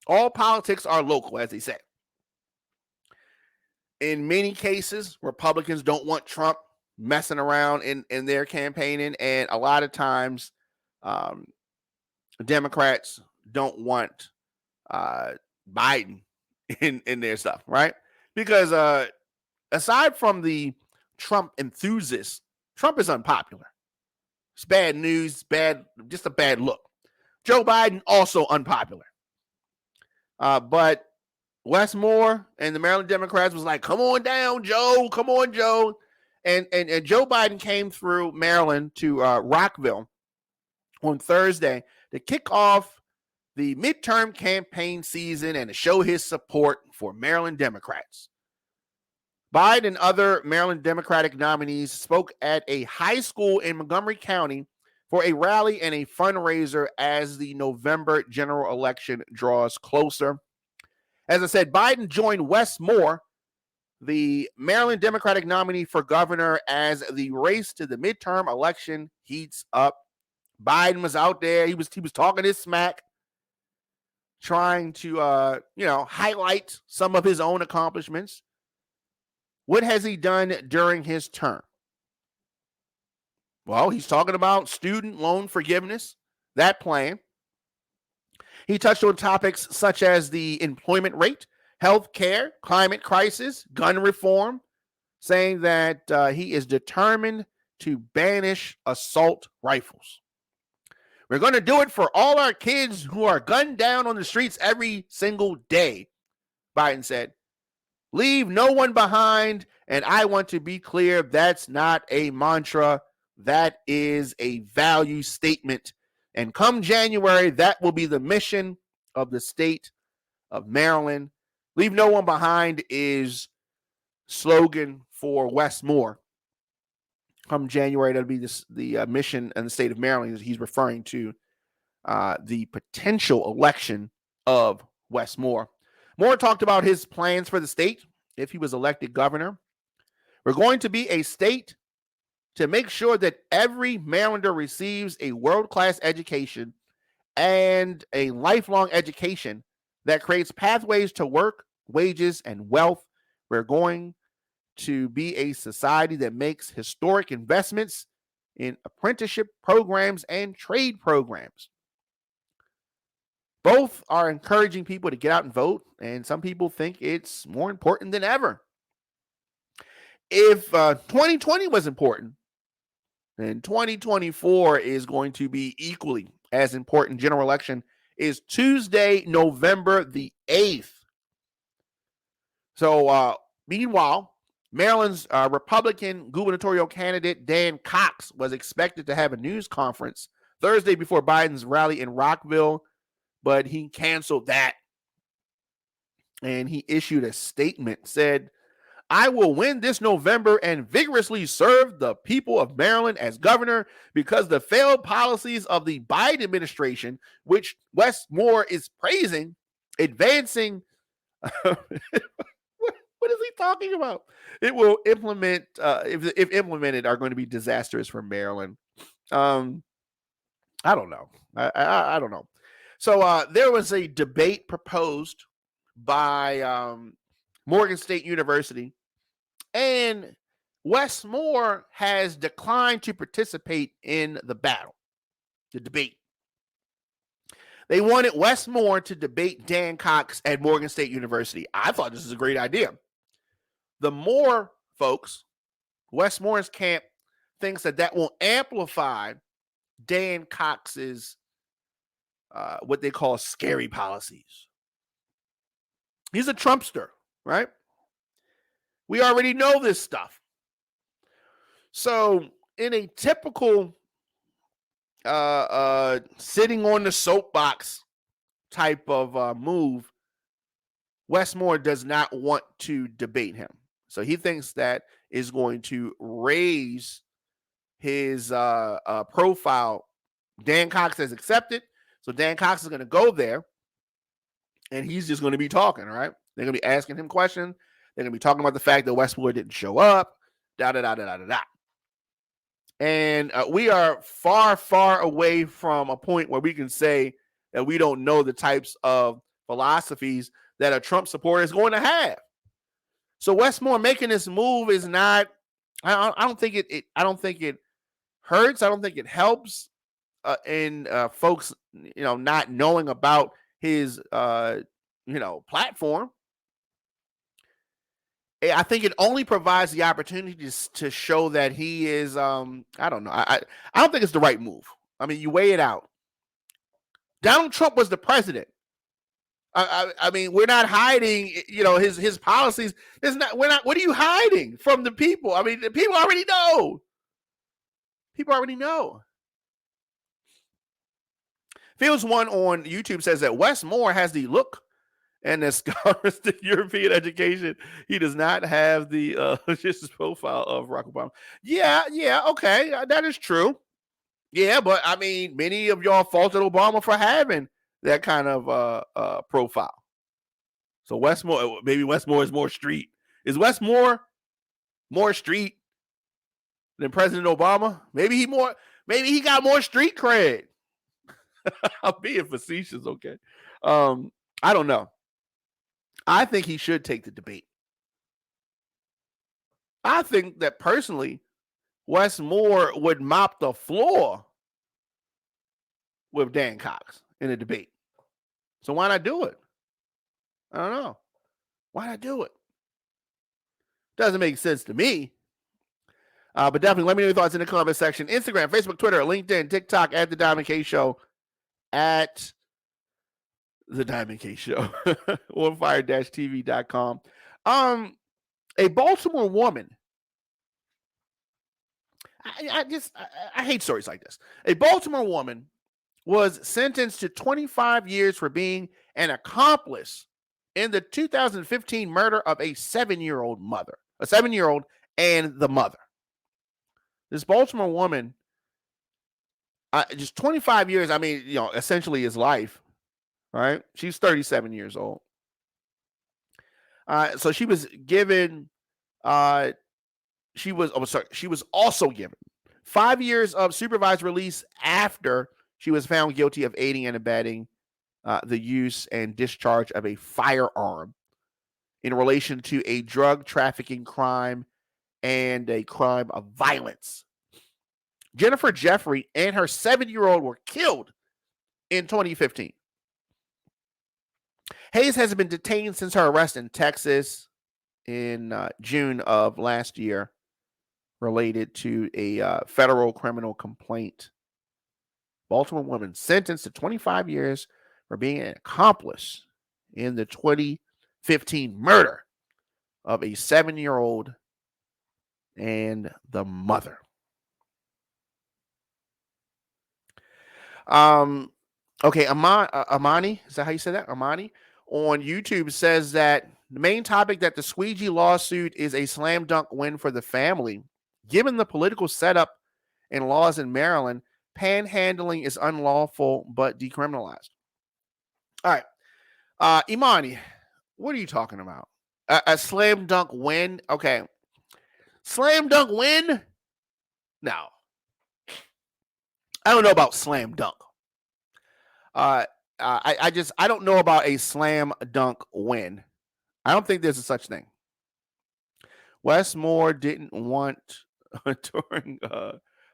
All politics are local, as they say. In many cases, Republicans don't want Trump messing around in their campaigning, and a lot of times Democrats don't want Biden in their stuff, right? Because aside from the Trump enthusiasts, Trump is unpopular. It's bad news, just a bad look. Joe Biden also unpopular. But Wes Moore and the Maryland Democrats was like, come on down, Joe. Come on, Joe. And Joe Biden came through Maryland to Rockville on Thursday to kick off the midterm campaign season and to show his support for Maryland Democrats. Biden and other Maryland Democratic nominees spoke at a high school in Montgomery County for a rally and a fundraiser as the November general election draws closer. As I said, Biden joined Wes Moore, the Maryland Democratic nominee for governor, as the race to the midterm election heats up. Biden was out there. He was talking his smack, trying to highlight some of his own accomplishments. What has he done during his term? Well, he's talking about student loan forgiveness, that plan. He touched on topics such as the employment rate, health care, climate crisis, gun reform, saying that he is determined to banish assault rifles. We're going to do it for all our kids who are gunned down on the streets every single day, Biden said. Leave no one behind, and I want to be clear, that's not a mantra. That is a value statement. And come January, that will be the mission of the state of Maryland. Leave no one behind is slogan for Wes Moore. Come January, that'll be the mission in the state of Maryland. He's referring to the potential election of Wes Moore. Moore talked about his plans for the state if he was elected governor. We're going to be a state to make sure that every Marylander receives a world-class education and a lifelong education that creates pathways to work, wages, and wealth. We're going to be a society that makes historic investments in apprenticeship programs and trade programs. Both are encouraging people to get out and vote, and some people think it's more important than ever. If 2020 was important, then 2024 is going to be equally as important. General election is Tuesday, November the 8th. So, meanwhile, Maryland's Republican gubernatorial candidate Dan Cox was expected to have a news conference Thursday before Biden's rally in Rockville, but he canceled that. And he issued a statement, said, I will win this November and vigorously serve the people of Maryland as governor because the failed policies of the Biden administration, which Wes Moore is praising, advancing. What is he talking about? It will implement, if implemented, are going to be disastrous for Maryland. I don't know. I don't know. So there was a debate proposed by Morgan State University, and Wes Moore has declined to participate in the debate. They wanted Wes Moore to debate Dan Cox at Morgan State University. I thought this was a great idea. The Moore folks Westmore's camp thinks that will amplify Dan Cox's what they call scary policies. He's a Trumpster, right? We already know this stuff. So in a typical sitting on the soapbox type of move, Westmore does not want to debate him. So he thinks that is going to raise his profile. Dan Cox has accepted. So Dan Cox is going to go there and he's just going to be talking, right? They're going to be asking him questions. They're going to be talking about the fact that Westmore didn't show up, da-da-da-da-da-da. And we are far, far away from a point where we can say that we don't know the types of philosophies that a Trump supporter is going to have. So Westmore making this move is not. I don't think it. I don't think it hurts. I don't think it helps in folks, not knowing about his, platform. I think it only provides the opportunity to show that he is. I don't know. I don't think it's the right move. I mean, you weigh it out. Donald Trump was the president. I mean, we're not hiding, his policies. We're not. What are you hiding from the people? I mean, the people already know. People already know. Fields One on YouTube says that Westmore has the look and the scars to European education. He does not have the just profile of Barack Obama. Yeah, okay, that is true. Yeah, but I mean, many of y'all faulted Obama for having that kind of profile. So maybe Westmore is more street. Is Westmore more street than President Obama? Maybe he got more street cred. I'm being facetious, okay? I don't know. I think he should take the debate. I think that personally, Westmore would mop the floor with Dan Cox in a debate. So why not do it? I don't know. Why not do it? Doesn't make sense to me. But definitely let me know your thoughts in the comment section. Instagram, Facebook, Twitter, LinkedIn, TikTok, at The Diamond K Show, at The Diamond K Show, on fire-tv.com. A Baltimore woman. I hate stories like this. A Baltimore woman was sentenced to 25 years for being an accomplice in the 2015 murder of a 7-year-old and the mother. This Baltimore woman, just 25 years, I mean, essentially his life, right? She's 37 years old. So she was given, she was also given 5 years of supervised release after she was found guilty of aiding and abetting the use and discharge of a firearm in relation to a drug trafficking crime and a crime of violence. Jennifer Jeffrey and her 7-year-old were killed in 2015. Hayes has been detained since her arrest in Texas in June of last year related to a federal criminal complaint. Baltimore woman sentenced to 25 years for being an accomplice in the 2015 murder of a 7-year-old and the mother. Okay, Amani, is that how you say that? Amani on YouTube says that the main topic that the squeegee lawsuit is a slam dunk win for the family. Given the political setup and laws in Maryland, panhandling is unlawful but decriminalized. All right. Imani, what are you talking about? A slam dunk win? Okay. Slam dunk win? No. I don't know about slam dunk. I don't know about a slam dunk win. I don't think there's a such thing. Westmore didn't want during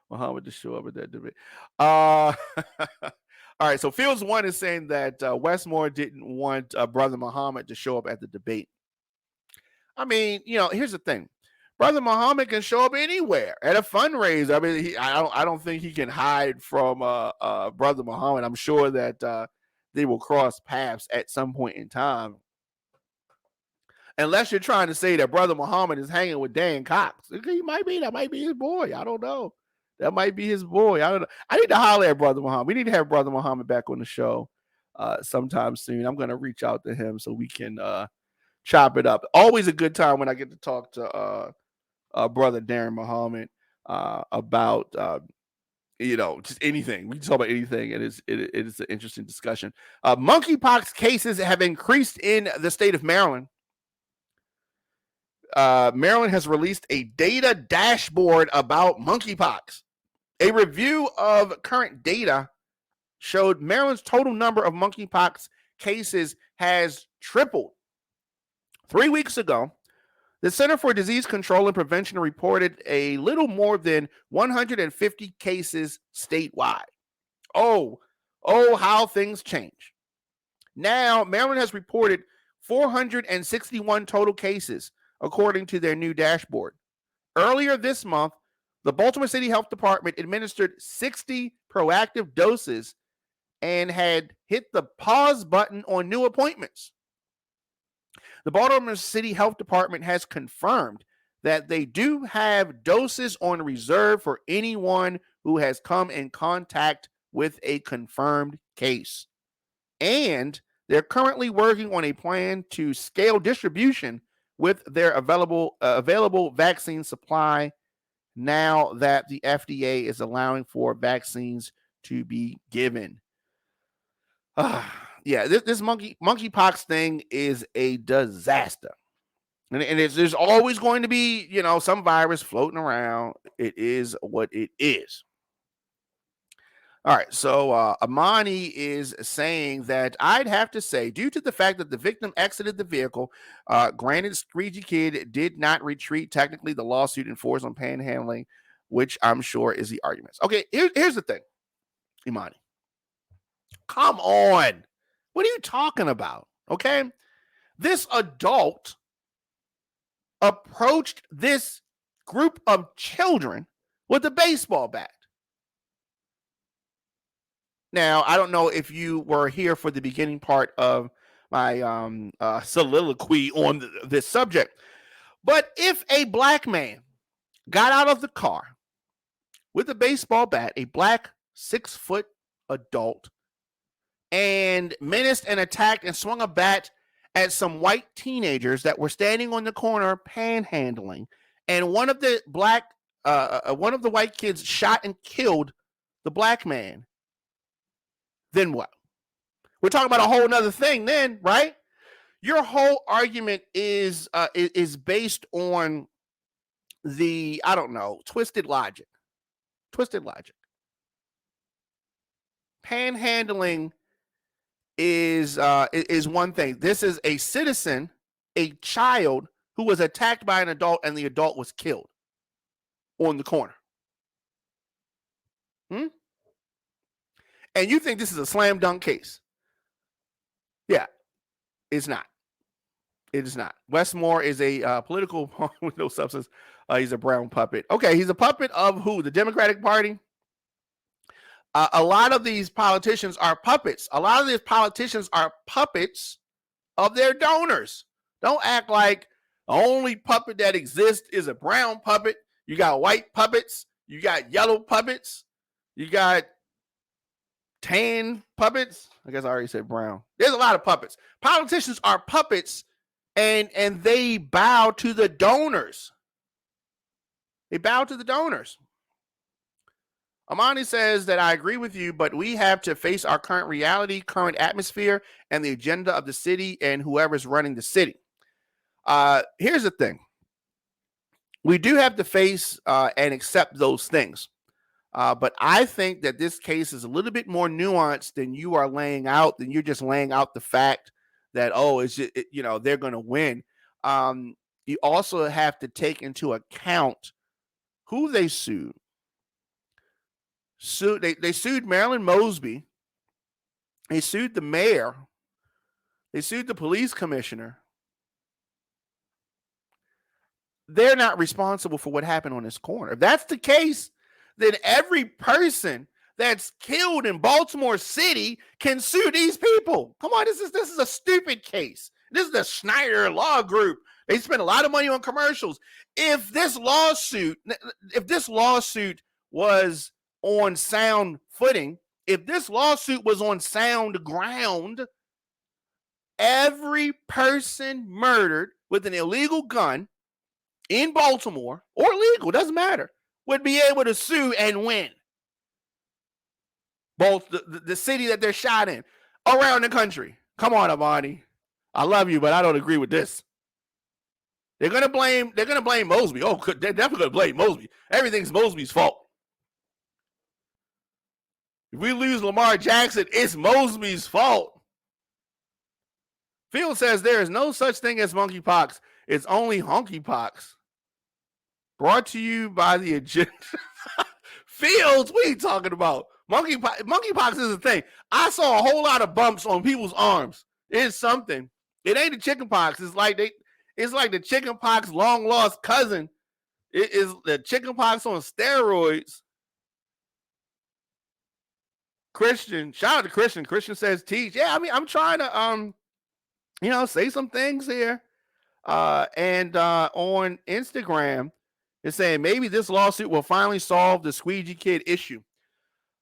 Muhammad to show up at that debate. All right, so Fields One is saying that Westmore didn't want Brother Muhammad to show up at the debate. I mean, here's the thing. Brother Muhammad can show up anywhere at a fundraiser. I mean, I don't think he can hide from Brother Muhammad. I'm sure that they will cross paths at some point in time. Unless you're trying to say that Brother Muhammad is hanging with Dan Cox. He might be. That might be his boy. I don't know. That might be his boy. I don't know. I need to holler at Brother Muhammad. We need to have Brother Muhammad back on the show sometime soon. I'm going to reach out to him so we can chop it up. Always a good time when I get to talk to Brother Darren Muhammad about just anything. We can talk about anything. It is an interesting discussion. Monkeypox cases have increased in the state of Maryland. Maryland has released a data dashboard about monkeypox. A review of current data showed Maryland's total number of monkeypox cases has tripled. 3 weeks ago, the Center for Disease Control and Prevention reported a little more than 150 cases statewide. Oh, how things change. Now, Maryland has reported 461 total cases, according to their new dashboard. Earlier this month, the Baltimore City Health Department administered 60 proactive doses and had hit the pause button on new appointments. The Baltimore City Health Department has confirmed that they do have doses on reserve for anyone who has come in contact with a confirmed case. And they're currently working on a plan to scale distribution with their available vaccine supply now that the FDA is allowing for vaccines to be given. This monkeypox thing is a disaster. And there's always going to be, some virus floating around. It is what it is. All right, so Amani is saying that I'd have to say, due to the fact that the victim exited the vehicle, granted, Squeegee Kid did not retreat. Technically, the lawsuit enforced on panhandling, which I'm sure is the arguments. Okay, here's the thing, Imani. Come on. What are you talking about? Okay, this adult approached this group of children with a baseball bat. Now, I don't know if you were here for the beginning part of my soliloquy on this subject, but if a black man got out of the car with a baseball bat, a black 6-foot adult, and menaced and attacked and swung a bat at some white teenagers that were standing on the corner panhandling, and one of the white kids shot and killed the black man, then what? We're talking about a whole nother thing then, right? Your whole argument is based on the, twisted logic. Panhandling is one thing. This is a citizen, a child who was attacked by an adult, and the adult was killed on the corner. And you think this is a slam dunk case? Yeah, it's not. It is not. Westmore is a political with no substance. He's a brown puppet. Okay, he's a puppet of who? The Democratic Party? A lot of these politicians are puppets. A lot of these politicians are puppets of their donors. Don't act like the only puppet that exists is a brown puppet. You got white puppets. You got yellow puppets. You got tan puppets. I guess I already said brown. There's a lot of puppets. Politicians are puppets, and they bow to the donors. Amani says that I agree with you, but we have to face our current reality, current atmosphere, and the agenda of the city and whoever's running the city. Here's the thing. We do have to face and accept those things. But I think that this case is a little bit more nuanced than you are laying out, than you're just laying out the fact that, it's just, they're going to win. You also have to take into account who they sued. They sued Marilyn Mosby. They sued the mayor. They sued the police commissioner. they're not responsible for what happened on this corner. If that's the case, then every person that's killed in Baltimore City can sue these people. Come on, this is a stupid case. This is the Schneider Law Group. They spend a lot of money on commercials. If this lawsuit was on sound footing, if this lawsuit was on sound ground, every person murdered with an illegal gun in Baltimore, or legal, doesn't matter, would be able to sue and win. Both the city that they're shot in, around the country. Come on, Amani. I love you, but I don't agree with this. They're gonna blame Mosby. Oh, they're definitely gonna blame Mosby. Everything's Mosby's fault. If we lose Lamar Jackson, it's Mosby's fault. Field says there is no such thing as monkeypox. It's only honkypox. Brought to you by the agenda. Fields, what are you talking about? Monkeypox is a thing. I saw a whole lot of bumps on people's arms. It's something. It ain't the chickenpox. It's like the chickenpox long lost cousin. It is the chickenpox on steroids. Christian, shout out to Christian. Christian says teach. Yeah, I mean, I'm trying to say some things here. And on Instagram, it's saying maybe this lawsuit will finally solve the squeegee kid issue.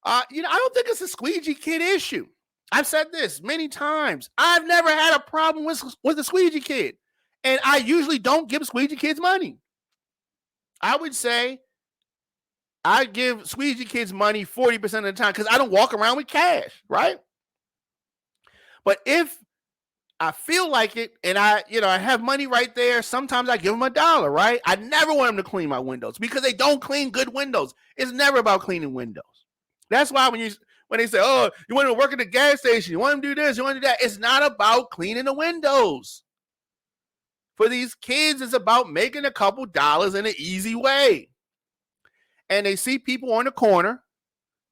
I don't think it's a squeegee kid issue. I've said this many times. I've never had a problem with the squeegee kid. And I usually don't give squeegee kids money. I would say I give squeegee kids money 40% of the time because I don't walk around with cash, right? But if I feel like it and I have money right there, sometimes I give them $1, right? I never want them to clean my windows because they don't clean good windows. It's never about cleaning windows. That's why when they say, oh, you want to work at the gas station, you want to do this, you want to do that, it's not about cleaning the windows. For these kids, it's about making a couple dollars in an easy way. And they see people on the corner,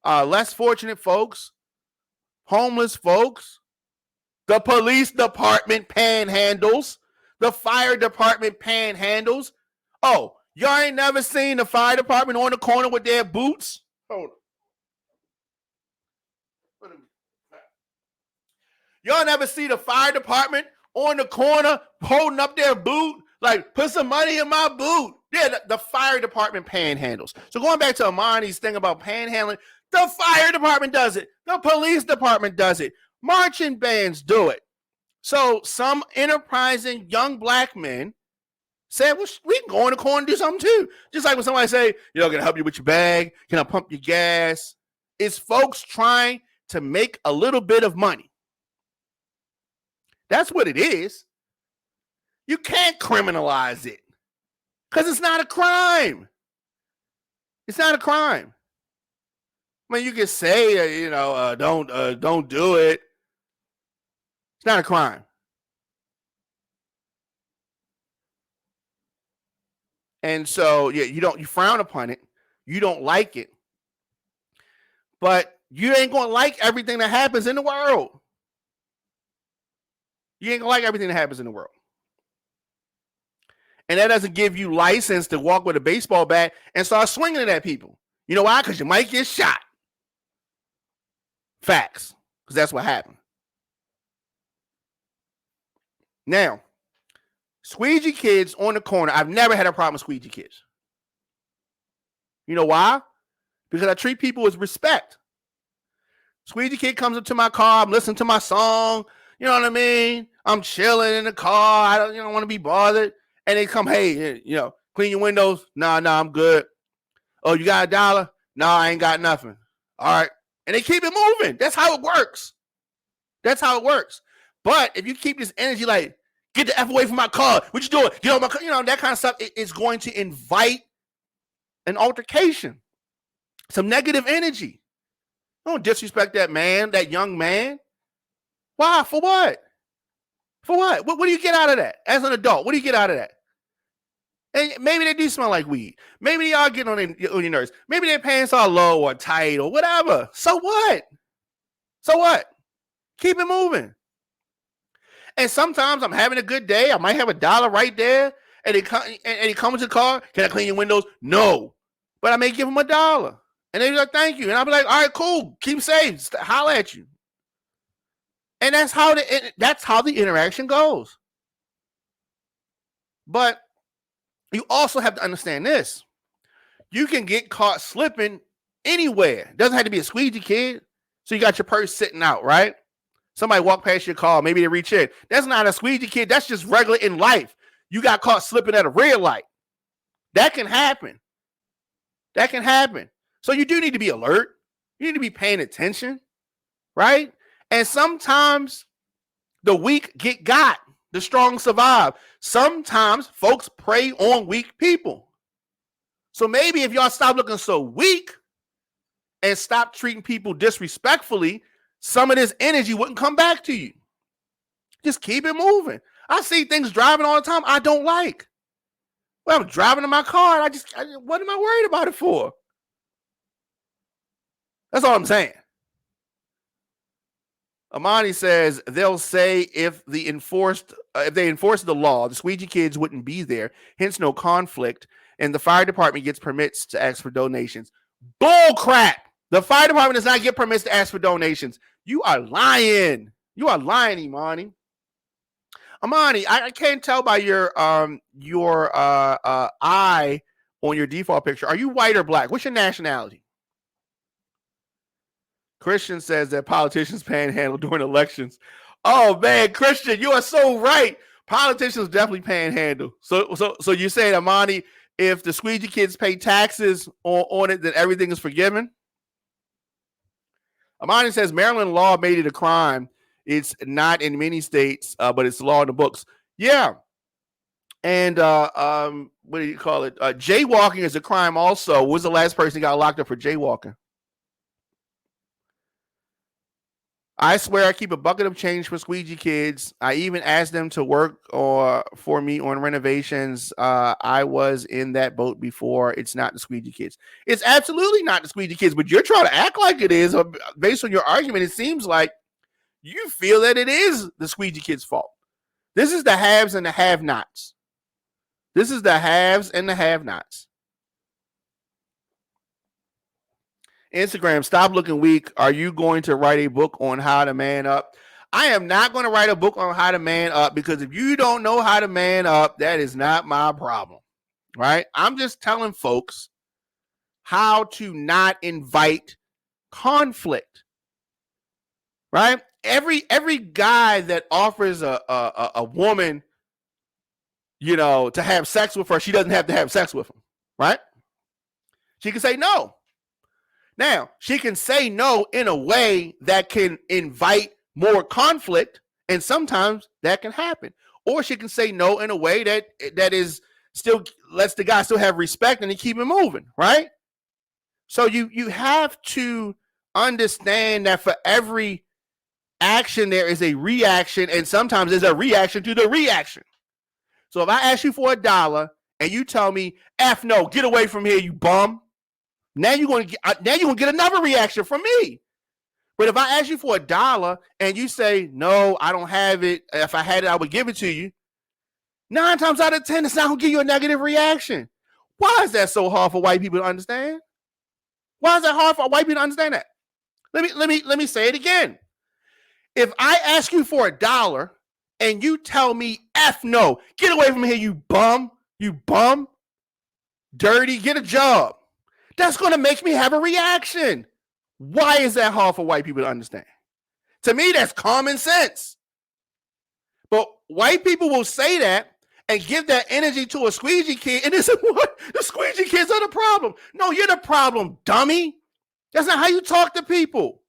less fortunate folks, homeless folks, the police department panhandles, the fire department panhandles. Oh, y'all ain't never seen the fire department on the corner with their boots? Hold on. Y'all never see the fire department on the corner holding up their boot? Like, put some money in my boot. Yeah, the fire department panhandles. So going back to Amani's thing about panhandling, the fire department does it. The police department does it. Marching bands do it. So some enterprising young black men said, well, we can go in the corner and do something too. Just like when somebody say, can I help you with your bag? Can I pump your gas? It's folks trying to make a little bit of money. That's what it is. You can't criminalize it because it's not a crime. It's not a crime. I mean, you can say, don't do it. It's not a crime. And so, you frown upon it. You don't like it. But you ain't going to like everything that happens in the world. You ain't going to like everything that happens in the world. And that doesn't give you license to walk with a baseball bat and start swinging it at people. You know why? Because you might get shot. Facts. Because that's what happened. Now, squeegee kids on the corner. I've never had a problem with squeegee kids. You know why? Because I treat people with respect. Squeegee kid comes up to my car. I'm listening to my song. You know what I mean? I'm chilling in the car. I don't want to be bothered. And they come, hey, clean your windows. Nah, I'm good. Oh, you got $1? No, I ain't got nothing. All right. And they keep it moving. That's how it works. But if you keep this energy like, get the F away from my car. What you doing? Get on my car. That kind of stuff. It's going to invite an altercation. Some negative energy. Don't disrespect that man, that young man. Why? For what? What do you get out of that? As an adult, what do you get out of that? And maybe they do smell like weed. Maybe they are getting on your nerves. Maybe their pants are low or tight or whatever. So what? Keep it moving. And sometimes I'm having a good day. I might have $1 right there. and he comes to the car, can I clean your windows? No. But I may give him $1. And they'll be like, thank you. And I'll be like, all right, cool. Keep safe. Holler at you. And that's how the interaction goes. But you also have to understand this. You can get caught slipping anywhere. It doesn't have to be a squeegee kid. So you got your purse sitting out, right? Somebody walk past your car. Maybe they reach in. That's not a squeegee kid. That's just regular in life. You got caught slipping at a red light. That can happen. That can happen. So you do need to be alert. You need to be paying attention, right? And sometimes the weak get got. The strong survive. Sometimes folks prey on weak people. So maybe if y'all stop looking so weak and stop treating people disrespectfully, some of this energy wouldn't come back to you. Just keep it moving. I see things driving all the time I don't like. Well, I'm driving in my car and what am I worried about it for? That's all I'm saying. Amani says they'll say if they enforced the law, the squeegee kids wouldn't be there, hence no conflict, and the fire department gets permits to ask for donations. Bull crap! The fire department does not get permits to ask for donations. You are lying. You are lying, Imani. Amani, I can't tell by your eye on your default picture. Are you white or black? What's your nationality? Christian says that politicians panhandle during elections. Oh man, Christian, you are so right. Politicians definitely panhandle. So you're saying, Amani, if the squeegee kids pay taxes on it, then everything is forgiven? Amani says Maryland law made it a crime. It's not in many states, but it's law in the books. Yeah. And what do you call it? Jaywalking is a crime also. When was the last person who got locked up for jaywalking? I swear I keep a bucket of change for squeegee kids. I even asked them to work for me on renovations. I was in that boat before. It's not the squeegee kids. It's absolutely not the squeegee kids, but you're trying to act like it is. Based on your argument, it seems like you feel that it is the squeegee kids' fault. This is the haves and the have-nots. This is the haves and the have-nots. Instagram, stop looking weak. Are you going to write a book on how to man up? I am not going to write a book on how to man up, because if you don't know how to man up, that is not my problem, right? I'm just telling folks how to not invite conflict, right? Every guy that offers a woman, to have sex with her, she doesn't have to have sex with him, right? She can say no. Now, she can say no in a way that can invite more conflict, and sometimes that can happen. Or she can say no in a way that is still lets the guy still have respect and he keep it moving, right? So you have to understand that for every action there is a reaction, and sometimes there's a reaction to the reaction. So if I ask you for $1 and you tell me, F no, get away from here, you bum. Now you're going to get another reaction from me. But if I ask you for $1 and you say, no, I don't have it. If I had it, I would give it to you. 9 times out of 10, it's not going to give you a negative reaction. Why is that so hard for white people to understand? Why is that hard for white people to understand that? Let me say it again. If I ask you for $1 and you tell me, F no, get away from here, you bum, dirty, get a job. That's going to make me have a reaction. Why is that hard for white people to understand? To me, that's common sense. But white people will say that and give that energy to a squeegee kid, and they say, what? The squeegee kids are the problem. No, you're the problem, dummy. That's not how you talk to people.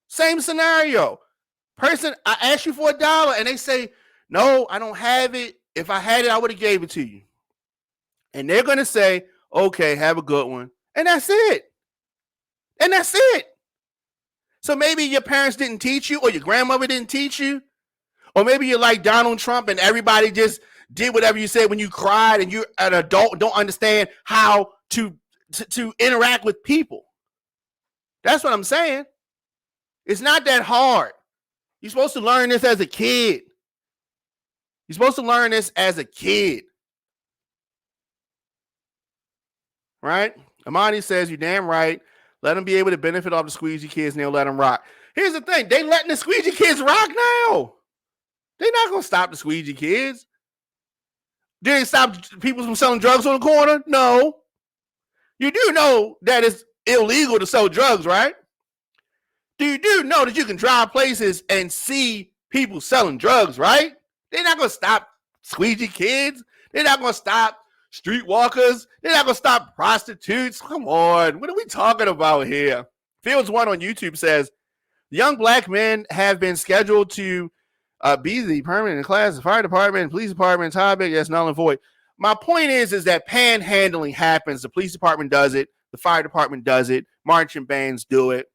Same scenario. Person, I asked you for $1, and they say, no, I don't have it. If I had it, I would have gave it to you. And they're going to say, okay, have a good one. And that's it. So maybe your parents didn't teach you, or your grandmother didn't teach you, or maybe you're like Donald Trump and everybody just did whatever you said when you cried, and you're an adult, don't understand how to interact with people. That's what I'm saying. It's not that hard. You're supposed to learn this as a kid. You're supposed to learn this as a kid. Right? Amani says, you're damn right. Let them be able to benefit off the squeegee kids and they'll let them rock. Here's the thing. They letting the squeegee kids rock now. They're not going to stop the squeegee kids. Did they stop people from selling drugs on the corner? No. You do know that it's illegal to sell drugs, right? You do know that you can drive places and see people selling drugs, right? They're not going to stop squeegee kids. They're not going to stop streetwalkers. They're not going to stop prostitutes. Come on. What are we talking about here? Fields1 on YouTube says, young black men have been scheduled to be the permanent class, the fire department, police department topic. That's null and void. My point is that panhandling happens. The police department does it. The fire department does it. Marching bands do it.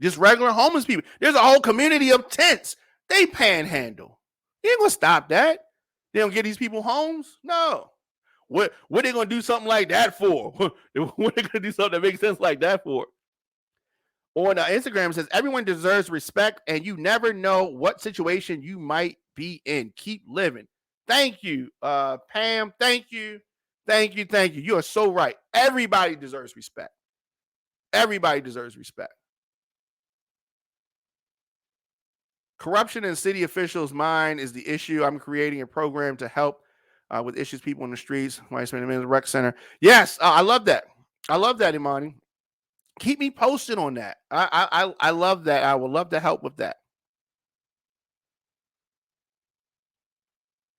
Just regular homeless people. There's a whole community of tents. They panhandle. You ain't gonna stop that. They don't get these people homes? No. What are they gonna do something like that for? What are they gonna do something that makes sense like that for? On Instagram, says everyone deserves respect, and you never know what situation you might be in. Keep living. Thank you, Pam. Thank you. You are so right. Everybody deserves respect. Everybody deserves respect. Corruption in city officials' mind is the issue. I'm creating a program to help with issues people in the streets. Why spend a minute at the rec center? Yes, I love that. I love that, Imani. Keep me posted on that. I love that. I would love to help with that.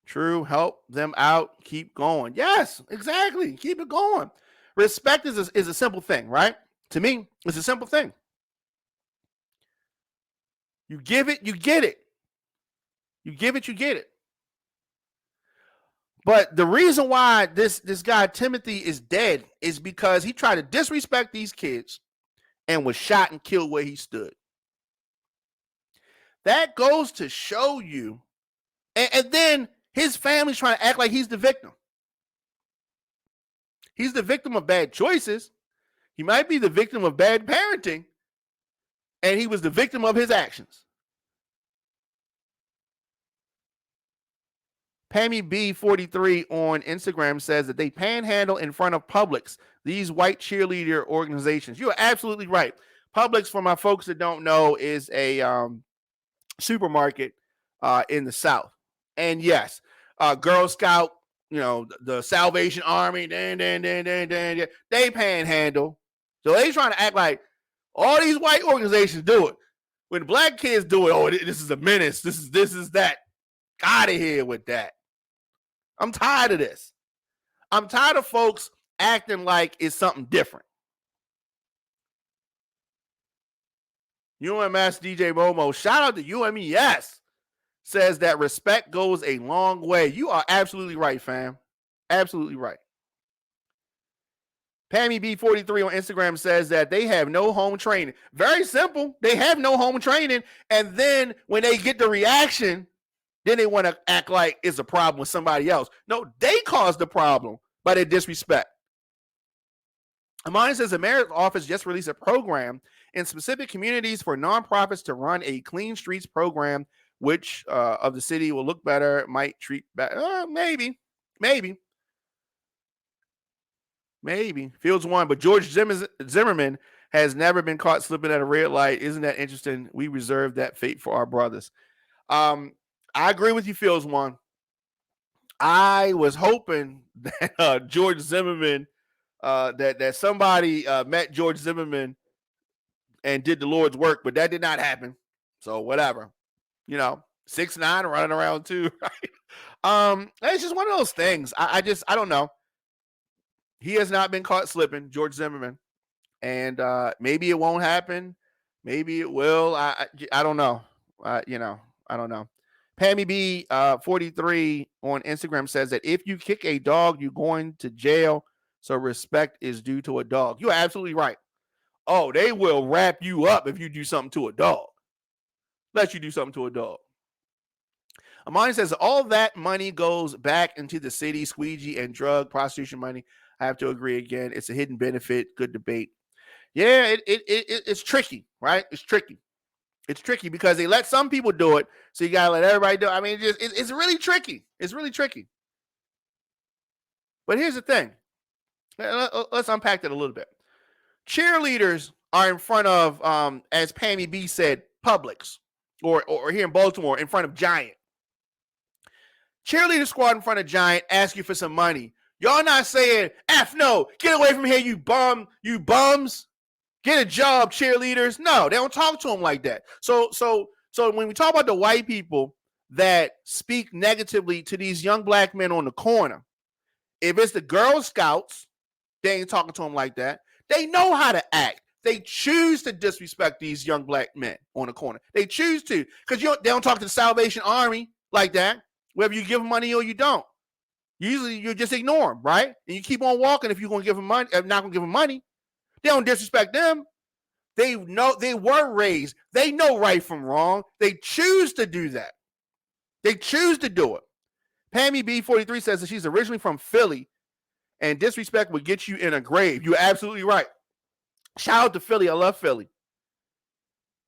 True. Help them out. Keep going. Yes, exactly. Keep it going. Respect is a simple thing, right? To me, it's a simple thing. You give it, you get it. You give it, you get it. But the reason why this guy Timothy is dead is because he tried to disrespect these kids and was shot and killed where he stood. That goes to show you. And then his family's trying to act like he's the victim. He's the victim of bad choices. He might be the victim of bad parenting. And he was the victim of his actions. Pammy B43 on Instagram says that they panhandle in front of Publix, these white cheerleader organizations. You are absolutely right. Publix, for my folks that don't know, is a supermarket in the South. And yes, Girl Scout, the Salvation Army, they panhandle. So they trying to act like all these white organizations do it. When black kids do it, oh, this is a menace. This is that. Out of here with that. I'm tired of this. I'm tired of folks acting like it's something different. UMS DJ Momo, shout out to UMES, says that respect goes a long way. You are absolutely right, fam. Absolutely right. Pammy B43 on Instagram says that they have no home training. Very simple. They have no home training. And then when they get the reaction, then they want to act like it's a problem with somebody else. No, they caused the problem by their disrespect. Amani says the mayor's office just released a program in specific communities for nonprofits to run a clean streets program, which of the city will look better, might treat better. Maybe. Fields1, but George Zimmerman has never been caught slipping at a red light. Isn't that interesting? We reserve that fate for our brothers. I agree with you, Fields1. I was hoping that George Zimmerman, that somebody met George Zimmerman and did the Lord's work, but that did not happen. So whatever, 6'9" running around too, right? It's just one of those things. I don't know. He has not been caught slipping, George Zimmerman, and maybe it won't happen. Maybe it will. I don't know. I don't know. Pammy B 43 on Instagram says that if you kick a dog, you're going to jail. So respect is due to a dog. You're absolutely right. Oh, they will wrap you up if you do something to a dog. Let you do something to a dog. Amani says all that money goes back into the city, squeegee and drug prostitution money. I have to agree again. It's a hidden benefit. Good debate. Yeah, it's tricky, right? It's tricky. It's tricky because they let some people do it, so you gotta let everybody do it. I mean, it's really tricky. It's really tricky. But here's the thing. Let's unpack that a little bit. Cheerleaders are in front of, as Pammy B said, Publix, or here in Baltimore, in front of Giant. Cheerleader squad in front of Giant ask you for some money. Y'all not saying, F no, get away from here, you bums. Get a job, cheerleaders. No, they don't talk to them like that. So when we talk about the white people that speak negatively to these young black men on the corner, if it's the Girl Scouts, they ain't talking to them like that. They know how to act. They choose to disrespect these young black men on the corner. They choose to, because they don't talk to the Salvation Army like that, whether you give them money or you don't. Usually you just ignore them, right? And you keep on walking if you're going to give them money, if not going to give them money. They don't disrespect them. They know they were raised. They know right from wrong. They choose to do that. They choose to do it. Pammy B43 says that she's originally from Philly, and disrespect would get you in a grave. You're absolutely right. Shout out to Philly. I love Philly.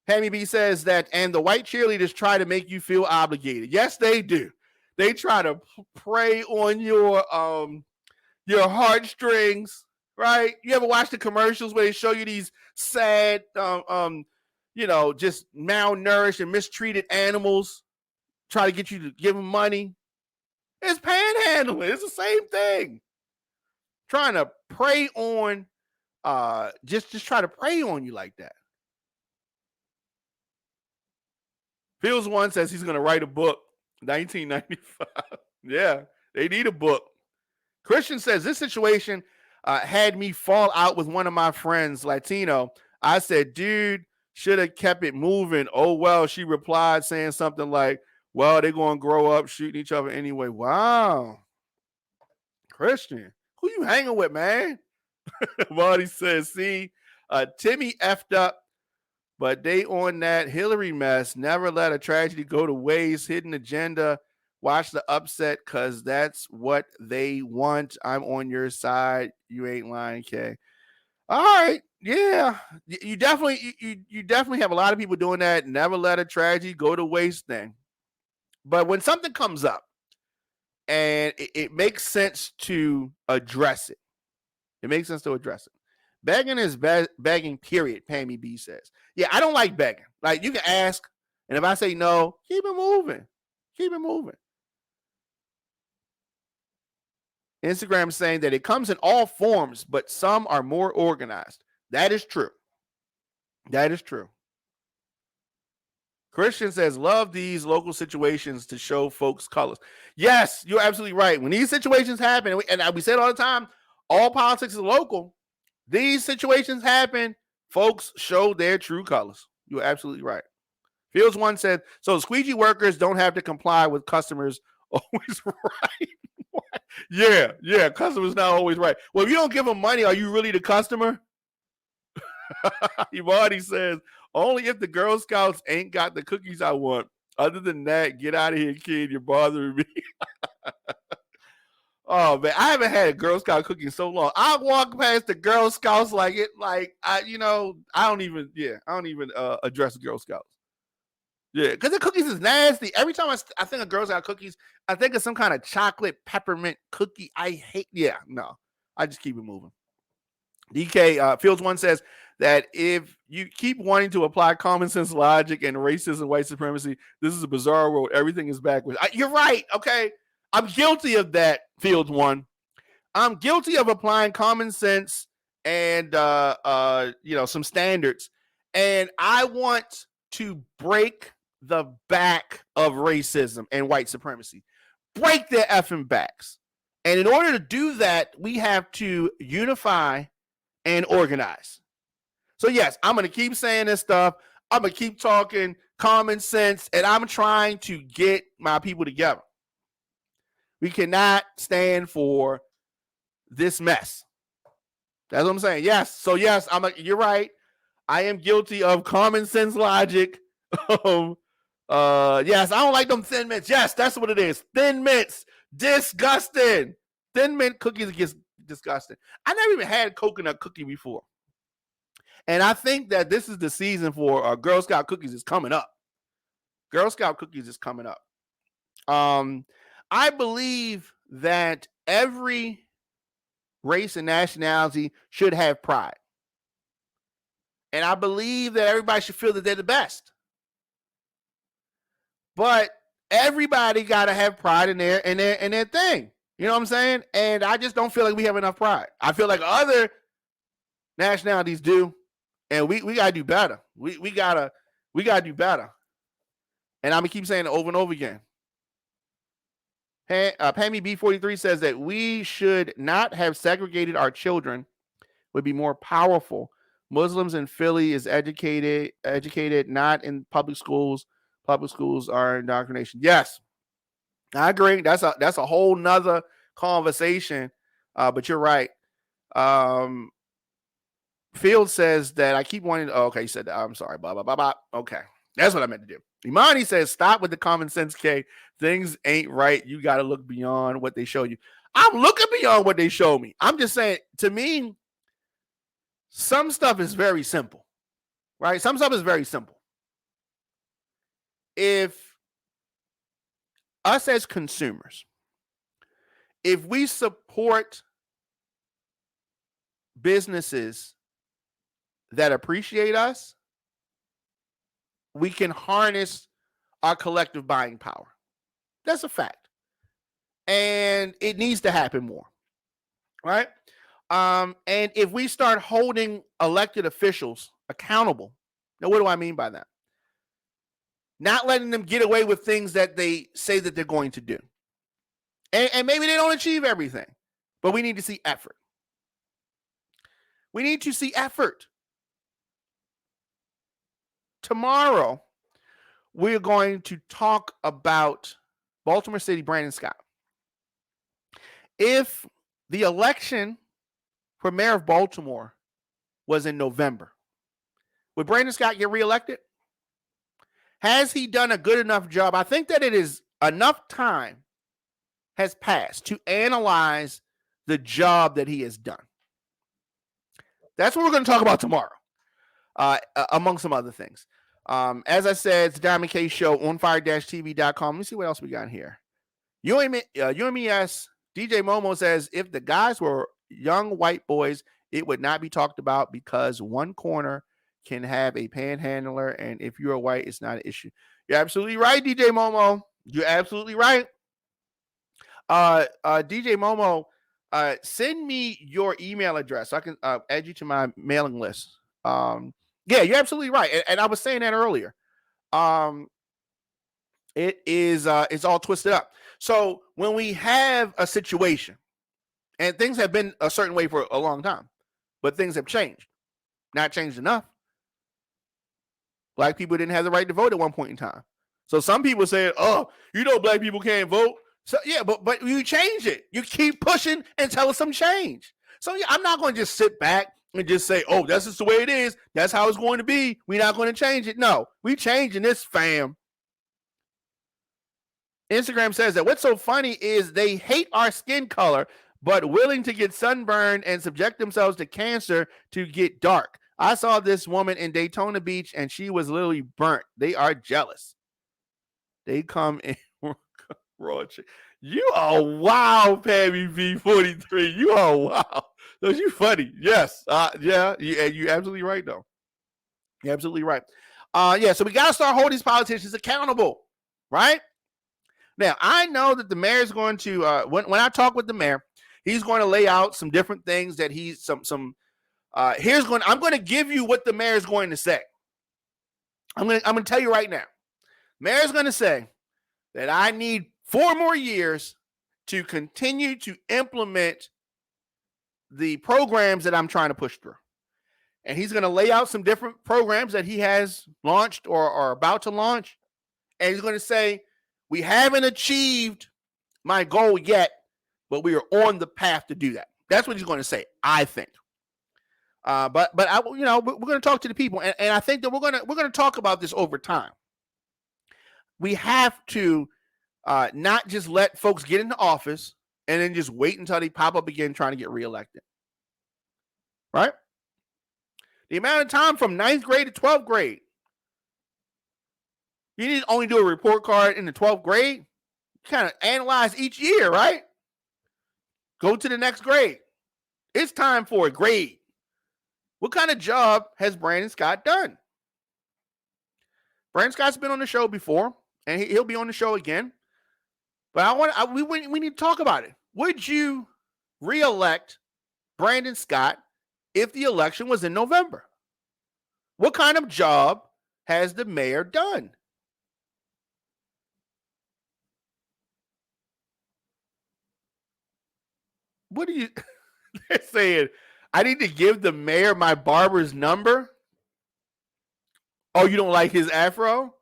Pammy B says that, and the white cheerleaders try to make you feel obligated. Yes, they do. They try to prey on your heartstrings, right? You ever watch the commercials where they show you these sad, just malnourished and mistreated animals, try to get you to give them money? It's panhandling. It's the same thing. Trying to prey on, just try to prey on you like that. Fields One says he's going to write a book, 1995. Yeah, they need a book. Christian says this situation had me fall out with one of my friends, Latino. I said, dude, should have kept it moving. Oh, well, she replied saying something like, well, they're going to grow up shooting each other anyway. Wow. Christian, who you hanging with, man? Marty says, see, Timmy effed up, but they on that Hillary mess. Never let a tragedy go to waste. Hidden agenda. Watch the upset because that's what they want. I'm on your side. You ain't lying, K. All right. Yeah. You definitely have a lot of people doing that. Never let a tragedy go to waste thing. But when something comes up and it makes sense to address it, Begging is begging, period, Pammy B says. Yeah, I don't like begging. Like, you can ask, and if I say no, keep it moving. Instagram is saying that it comes in all forms, but some are more organized. That is true. Christian says, love these local situations to show folks colors. Yes, you're absolutely right. When these situations happen, and we say it all the time, all politics is local. These situations happen, folks show their true colors. You're absolutely right. Fields One said, so squeegee workers don't have to comply with customers always right. Yeah, customers not always right. Well, if you don't give them money, are you really the customer? Ivardi says, only if the Girl Scouts ain't got the cookies I want. Other than that, get out of here, kid. You're bothering me. Oh man, I haven't had a Girl Scout cookie in so long. I walk past the Girl Scouts I don't even address the Girl Scouts. Yeah, because the cookies is nasty. Every time I think of Girl Scout cookies, I think of some kind of chocolate peppermint cookie. I hate. Yeah, no, I just keep it moving. DK Fields One says that if you keep wanting to apply common sense logic and racism, white supremacy, this is a bizarre world. Everything is backwards. You're right. Okay. I'm guilty of that, Fields One. I'm guilty of applying common sense and some standards. And I want to break the back of racism and white supremacy. Break their effing backs. And in order to do that, we have to unify and organize. So yes, I'm going to keep saying this stuff. I'm going to keep talking common sense, and I'm trying to get my people together. We cannot stand for this mess. That's what I'm saying. Yes. So yes, you're right. I am guilty of common sense logic. Yes, I don't like them Thin Mints. Yes, that's what it is. Thin Mints. Disgusting. Thin Mint cookies get disgusting. I never even had coconut cookie before. And I think that this is the season for Girl Scout cookies is coming up. Girl Scout cookies is coming up. I believe that every race and nationality should have pride. And I believe that everybody should feel that they're the best. But everybody got to have pride in their thing. You know what I'm saying? And I just don't feel like we have enough pride. I feel like other nationalities do, and we got to do better. We got to do better. And I'm going to keep saying it over and over again. Pammy B43 says that we should not have segregated our children, would be more powerful. Muslims in Philly is educated, not in public schools. Public schools are indoctrination. Yes, I agree. That's a whole nother conversation. But you're right. Field says that I keep wanting. Oh, okay, he said that. I'm sorry. Blah blah blah blah. Okay, that's what I meant to do. Imani says, "Stop with the common sense, K. Things ain't right. You got to look beyond what they show you." I'm looking beyond what they show me. I'm just saying. To me, some stuff is very simple, right? Some stuff is very simple. If us as consumers, if we support businesses that appreciate us, we can harness our collective buying power. That's a fact. And it needs to happen more, right? And if we start holding elected officials accountable, now what do I mean by that? Not letting them get away with things that they say that they're going to do. And maybe they don't achieve everything, but we need to see effort. We need to see effort. Tomorrow, we're going to talk about Baltimore City, Brandon Scott. If the election for mayor of Baltimore was in November, would Brandon Scott get reelected? Has he done a good enough job? I think that it is enough time has passed to analyze the job that he has done. That's what we're going to talk about tomorrow, among some other things. As I said, it's the Diamond K Show on fire-tv.com. Let me see what else we got here. UMES, DJ Momo says, if the guys were young white boys, it would not be talked about because one corner can have a panhandler, and if you're white, it's not an issue. You're absolutely right, DJ Momo. You're absolutely right. DJ Momo, send me your email address so I can add you to my mailing list. Yeah, you're absolutely right. And I was saying that earlier. It's all twisted up. So when we have a situation, and things have been a certain way for a long time, but things have changed. Not changed enough. Black people didn't have the right to vote at one point in time. So some people say, oh, black people can't vote. So yeah, but you change it. You keep pushing until some change. So yeah, I'm not going to just sit back and just say, oh, that's just the way it is. That's how it's going to be. We're not going to change it. No, we changing this, fam. Instagram says that what's so funny is they hate our skin color, but willing to get sunburned and subject themselves to cancer to get dark. I saw this woman in Daytona Beach and she was literally burnt. They are jealous. They come in raw. You are wow, Pammy V43. You are wow. No, you funny. Yes. Yeah. You're absolutely right, though. You're absolutely right. Yeah. So we got to start holding these politicians accountable, right? Now, I know that the mayor is going to, when I talk with the mayor, he's going to lay out some different things that he's I'm going to give you what the mayor is going to say. I'm going to tell you right now. Mayor's going to say that I need 4 more years to continue to implement the programs that I'm trying to push through. And he's going to lay out some different programs that he has launched or are about to launch. And he's going to say, we haven't achieved my goal yet, but we are on the path to do that. That's what he's going to say, I think. But I, we're going to talk to the people, and I think that we're going to talk about this over time. We have to not just let folks get into office and then just wait until they pop up again trying to get reelected. Right? The amount of time from 9th grade to 12th grade. You need to only do a report card in the 12th grade. Kind of analyze each year, right? Go to the next grade. It's time for a grade. What kind of job has Brandon Scott done? Brandon Scott's been on the show before, and he'll be on the show again. But we need to talk about it. Would you re-elect Brandon Scott if the election was in November? What kind of job has the mayor done? What are you they're saying? I need to give the mayor my barber's number? Oh, you don't like his afro?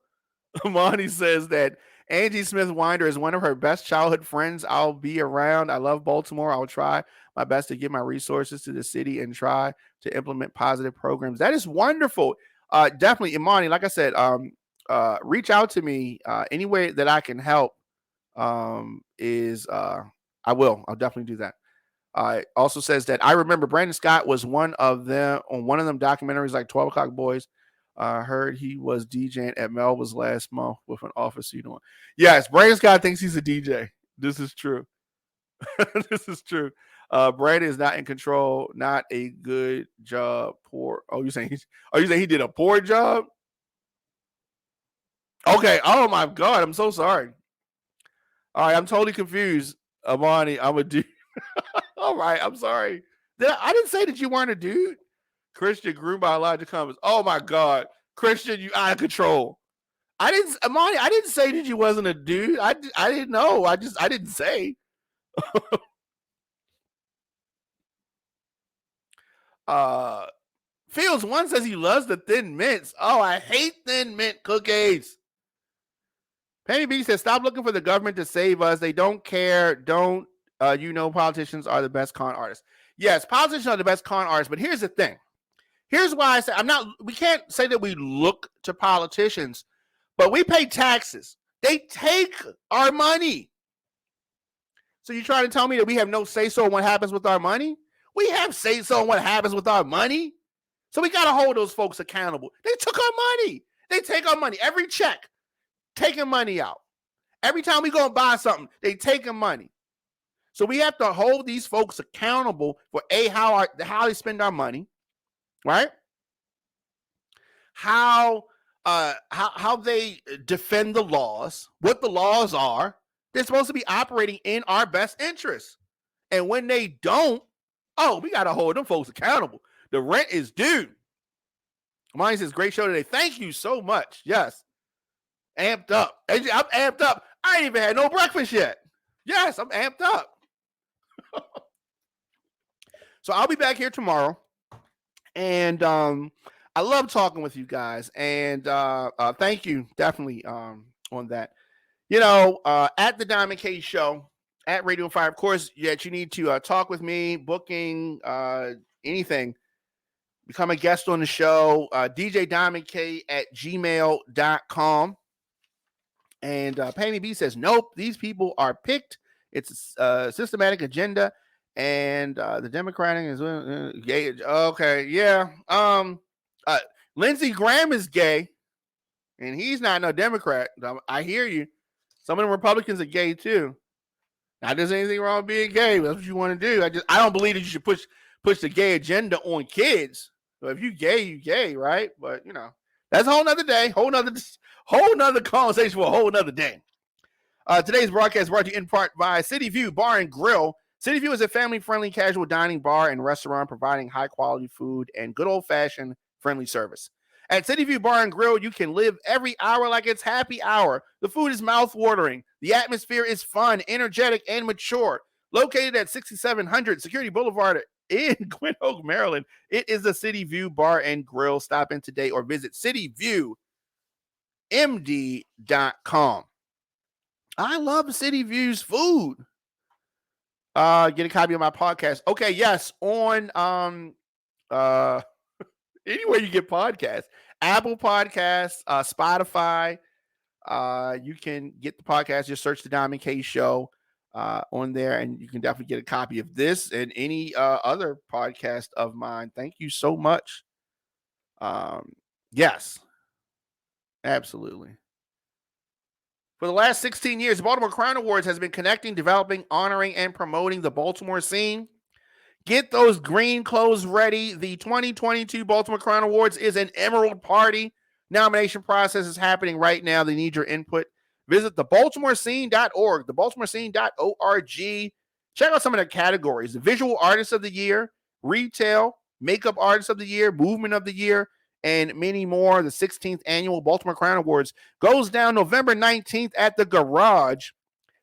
Amani says that Angie Smith Winder is one of her best childhood friends. I'll be around. I love Baltimore. I'll try my best to give my resources to the city and try to implement positive programs. That is wonderful. Definitely, Imani, like I said, reach out to me any way that I can help. I'll definitely do that. Also says that I remember Brandon Scott was one of them on one of them documentaries like 12 O'Clock Boys. Heard he was DJing at Melba's last month with an office suit on. Yes, Brandon Scott thinks he's a DJ. This is true. This is true. Brandon is not in control. Not a good job. Poor. Oh, you saying he did a poor job? Okay. Oh my God. I'm so sorry. All right. I'm totally confused. Amani, I'm a dude. All right. I'm sorry. I didn't say that you weren't a dude. Christian groomed by Elijah Cummings. Oh my God, Christian, you out of control. Amani, I didn't say that you wasn't a dude. I didn't know. I didn't say. Fields one says he loves the thin mints. Oh, I hate thin mint cookies. Penny B says, stop looking for the government to save us. They don't care. Politicians are the best con artists. Yes, politicians are the best con artists, but here's the thing. Here's why I say we can't say that we look to politicians, but we pay taxes. They take our money. So you trying to tell me that we have no say-so on what happens with our money? We have say-so on what happens with our money. So we got to hold those folks accountable. They took our money. They take our money. Every check, taking money out. Every time we go and buy something, they taking money. So we have to hold these folks accountable for how they spend our money. Right? How they defend the laws, what the laws are. They're supposed to be operating in our best interests. And when they don't, we got to hold them folks accountable. The rent is due. Mine says, great show today. Thank you so much. Yes. Amped up. I'm amped up. I ain't even had no breakfast yet. Yes, I'm amped up. So I'll be back here tomorrow. And I love talking with you guys. And thank you definitely on that. At the Diamond K Show, at Radio 5, of course, you need to talk with me, booking, anything. Become a guest on the show, djdiamondk@gmail.com. And Pammy B says, nope, these people are picked. It's a systematic agenda. And the Democratic is gay. Okay, yeah. Lindsey Graham is gay, and he's not no Democrat. I hear you. Some of the Republicans are gay too. Now, there's anything wrong with being gay. That's what you want to do. I don't believe that you should push the gay agenda on kids. So if you gay, you gay, right? But that's a whole nother day, whole nother conversation for a whole nother day. Today's broadcast brought to you in part by City View Bar and Grill. City View is a family-friendly casual dining bar and restaurant providing high-quality food and good old-fashioned friendly service. At City View Bar and Grill, you can live every hour like it's happy hour. The food is mouth-watering. The atmosphere is fun, energetic, and mature. Located at 6700 Security Boulevard in Gwynn Oak, Maryland, it is the City View Bar and Grill. Stop in today or visit cityviewmd.com. I love City View's food. Get a copy of my podcast. Okay, yes, on anywhere you get podcasts, Apple Podcasts, Spotify. You can get the podcast. Just search the Diamond K Show on there, and you can definitely get a copy of this and any other podcast of mine. Thank you so much Yes, absolutely. For the last 16 years, the Baltimore Crown Awards has been connecting, developing, honoring, and promoting the Baltimore scene. Get those green clothes ready. The 2022 Baltimore Crown Awards is an Emerald Party. Nomination process is happening right now. They need your input. Visit thebaltimorescene.org, thebaltimorescene.org. Check out some of the categories: the Visual Artist of the Year, Retail, Makeup Artist of the Year, Movement of the Year, and many more. The 16th Annual Baltimore Crown Awards goes down November 19th at the Garage,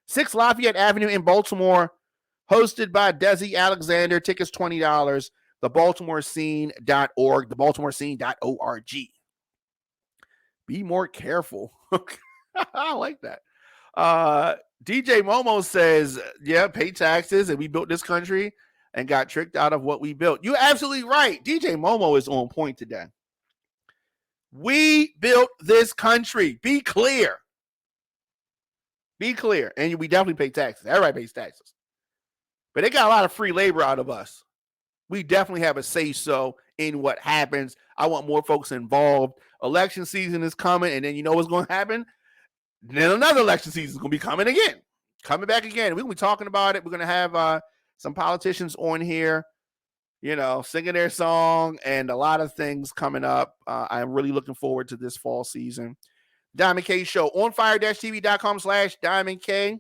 6 Lafayette Avenue in Baltimore, hosted by Desi Alexander. Tickets $20. Thebaltimorescene.org, thebaltimorescene.org. Be more careful. I like that. DJ Momo says, yeah, pay taxes, and we built this country and got tricked out of what we built. You're absolutely right. DJ Momo is on point today. We built this country. Be clear. Be clear. And we definitely pay taxes. Everybody pays taxes. But they got a lot of free labor out of us. We definitely have a say-so in what happens. I want more folks involved. Election season is coming, and then you know what's going to happen? Then another election season is going to be coming again. Coming back again. We're going to be talking about it. We're going to have some politicians on here, you know, singing their song and a lot of things coming up. I'm really looking forward to this fall season. Diamond K Show on fire-tv.com/Diamond K.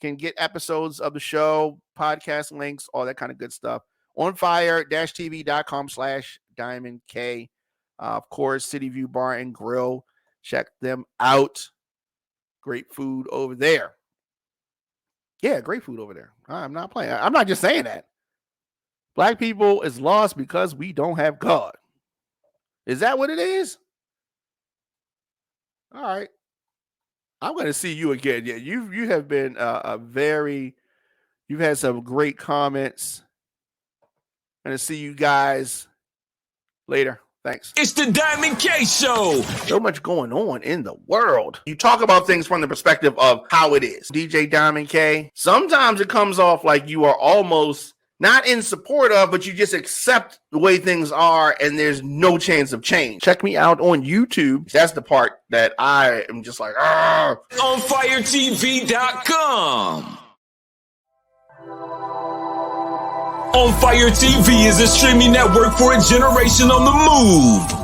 Can get episodes of the show, podcast links, all that kind of good stuff on fire-tv.com/Diamond K. Of course, City View Bar and Grill. Check them out. Great food over there. Yeah, great food over there. I'm not playing. I'm not just saying that. Black people is lost because we don't have God. Is that what it is? All right. I'm going to see you again. Yeah, you have been you've had some great comments. I'm going to see you guys later. Thanks. It's the Diamond K Show. So much going on in the world. You talk about things from the perspective of how it is. DJ Diamond K, sometimes it comes off like you are almost not in support of, but you just accept the way things are and there's no chance of change. Check me out on YouTube. That's the part that I am just like, ah. On firetv.com. On Fire TV is a streaming network for a generation on the move.